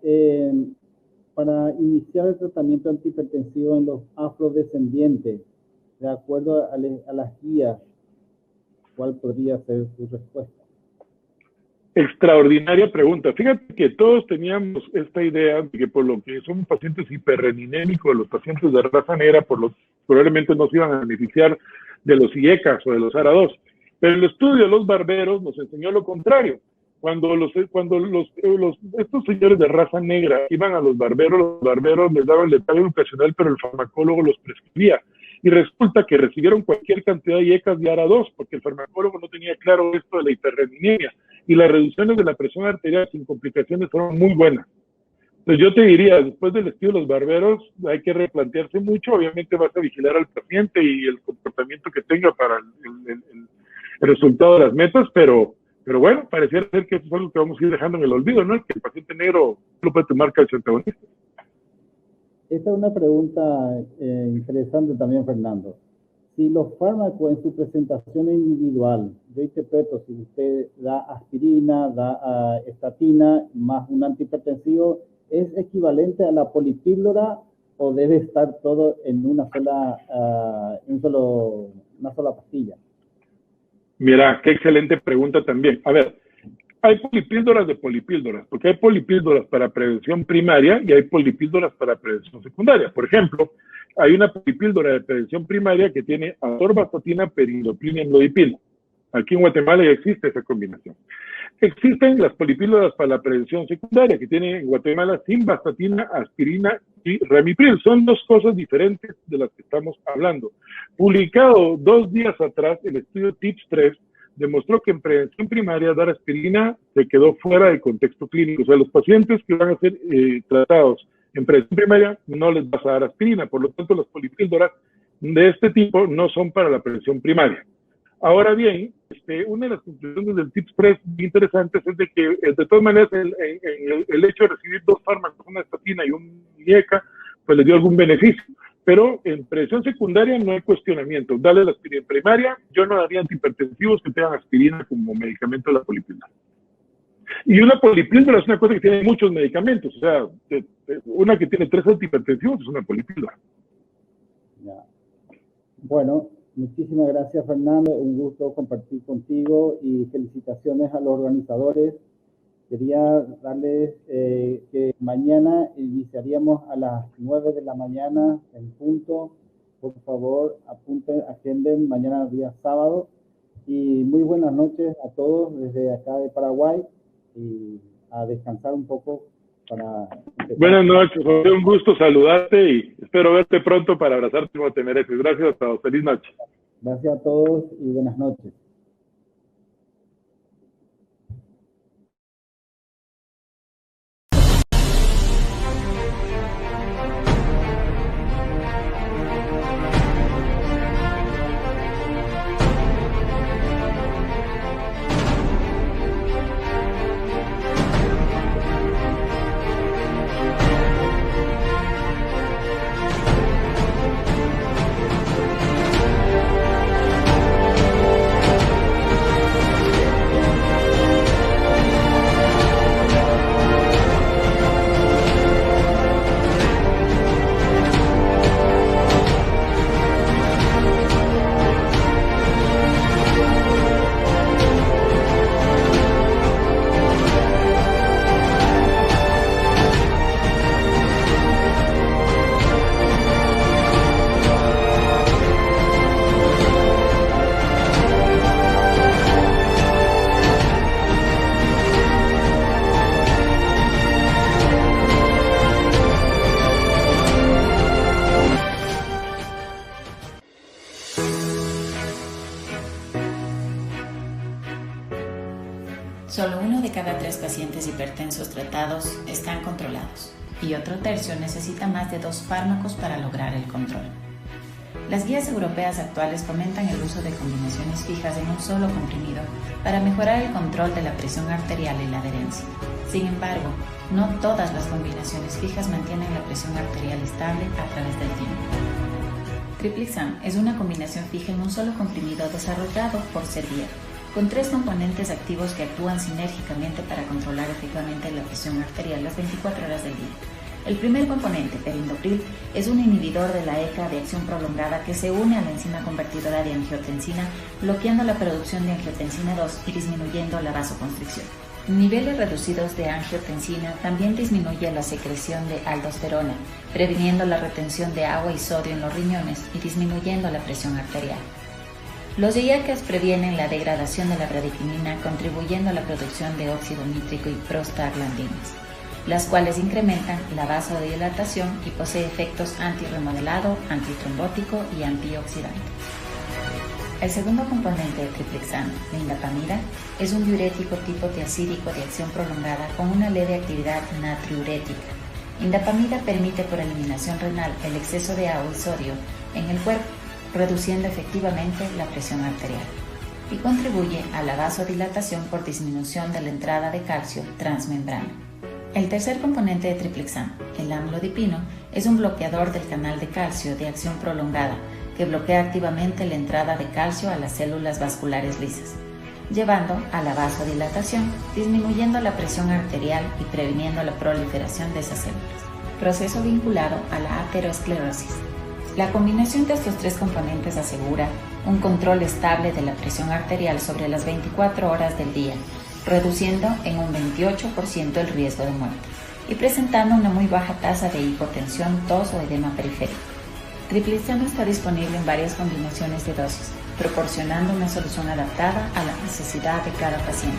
Para iniciar el tratamiento antihipertensivo en los afrodescendientes, de acuerdo a las guías, ¿cuál podría ser su respuesta? Extraordinaria pregunta. Fíjate que todos teníamos esta idea de que por lo que son pacientes hiperreninémicos, los pacientes de raza negra, probablemente no se iban a beneficiar de los IECAS o de los ARA2. Pero el estudio de los barberos nos enseñó lo contrario. Cuando estos señores de raza negra iban a los barberos les daban el detalle educacional, pero el farmacólogo los prescribía. Y resulta que recibieron cualquier cantidad de IECAS de ARA2, porque el farmacólogo no tenía claro esto de la hiperreninemia. Y las reducciones de la presión arterial sin complicaciones fueron muy buenas. Entonces yo te diría, después del estudio de los barberos, hay que replantearse mucho. Obviamente vas a vigilar al paciente y el comportamiento que tenga para el resultado de las metas, pero bueno, pareciera ser que eso es algo que vamos a ir dejando en el olvido, ¿no? Que el paciente negro no puede tomar calcio antagonista. Esta es una pregunta interesante también, Fernando. Si los fármacos en su presentación individual, yo interpreto, si usted da aspirina, da estatina, más un antihipertensivo, ¿es equivalente a la polipíldora o debe estar todo en una sola pastilla? Mira, qué excelente pregunta también. A ver, hay polipíldoras de polipíldoras, porque hay polipíldoras para prevención primaria y hay polipíldoras para prevención secundaria. Por ejemplo, hay una polipíldora de prevención primaria que tiene atorvastatina, perindoprina y amlodipina. Aquí en Guatemala ya existe esa combinación. Existen las polipíldoras para la prevención secundaria, que tienen en Guatemala simvastatina, aspirina y ramipril. Son dos cosas diferentes de las que estamos hablando. Publicado 2 días atrás, el estudio TIPS 3 demostró que en prevención primaria dar aspirina se quedó fuera del contexto clínico. O sea, los pacientes que van a ser tratados en prevención primaria no les vas a dar aspirina. Por lo tanto, las polipíldoras de este tipo no son para la prevención primaria. Ahora bien, una de las conclusiones del TIPS 3 interesantes es de que, de todas maneras, el hecho de recibir 2 fármacos, una estatina y un IECA, pues les dio algún beneficio. Pero en prevención secundaria no hay cuestionamiento. Dale la aspirina. En primaria, yo no daría antihipertensivos que tengan aspirina como medicamento de la polipíldora. Y una polipíldora es una cosa que tiene muchos medicamentos. O sea, una que tiene 3 antihipertensivos es una polipíldora. Ya. Bueno, muchísimas gracias, Fernando. Un gusto compartir contigo y felicitaciones a los organizadores. Quería darles que mañana iniciaríamos a las 9 de la mañana en punto. Por favor, apunten, agenden mañana día sábado. Y muy buenas noches a todos desde acá de Paraguay. Y a descansar un poco para... Buenas noches, José. Un gusto saludarte y espero verte pronto para abrazarte como te mereces. Gracias a todos. Feliz noche. Gracias a todos y buenas noches. Solo 1 de cada 3 pacientes hipertensos tratados están controlados y otro tercio necesita más de 2 fármacos para lograr el control. Las guías europeas actuales fomentan el uso de combinaciones fijas en un solo comprimido para mejorar el control de la presión arterial y la adherencia. Sin embargo, no todas las combinaciones fijas mantienen la presión arterial estable a través del tiempo. Triplex-am es una combinación fija en un solo comprimido desarrollado por Servier, con 3 componentes activos que actúan sinérgicamente para controlar efectivamente la presión arterial las 24 horas del día. El primer componente, perindopril, es un inhibidor de la ECA de acción prolongada que se une a la enzima convertidora de angiotensina, bloqueando la producción de angiotensina 2 y disminuyendo la vasoconstricción. Niveles reducidos de angiotensina también disminuye la secreción de aldosterona, previniendo la retención de agua y sodio en los riñones y disminuyendo la presión arterial. Los IECAs previenen la degradación de la bradicimina, contribuyendo a la producción de óxido nítrico y prostaglandinas, las cuales incrementan la vasodilatación y posee efectos antirremodelado, antitrombótico y antioxidante. El segundo componente de Triplex-am, la indapamida, es un diurético tipo tiacídico de acción prolongada con una leve actividad natriurética. Indapamida permite por eliminación renal el exceso de agua y sodio en el cuerpo, reduciendo efectivamente la presión arterial, y contribuye a la vasodilatación por disminución de la entrada de calcio transmembrana. El tercer componente de Triplex-am, el amlodipino, es un bloqueador del canal de calcio de acción prolongada que bloquea activamente la entrada de calcio a las células vasculares lisas, llevando a la vasodilatación, disminuyendo la presión arterial y previniendo la proliferación de esas células. proceso vinculado a la aterosclerosis. La combinación de estos tres componentes asegura un control estable de la presión arterial sobre las 24 horas del día, reduciendo en un 28% el riesgo de muerte y presentando una muy baja tasa de hipotensión, tos o edema periférico. Tripliceno está disponible en varias combinaciones de dosis, proporcionando una solución adaptada a la necesidad de cada paciente.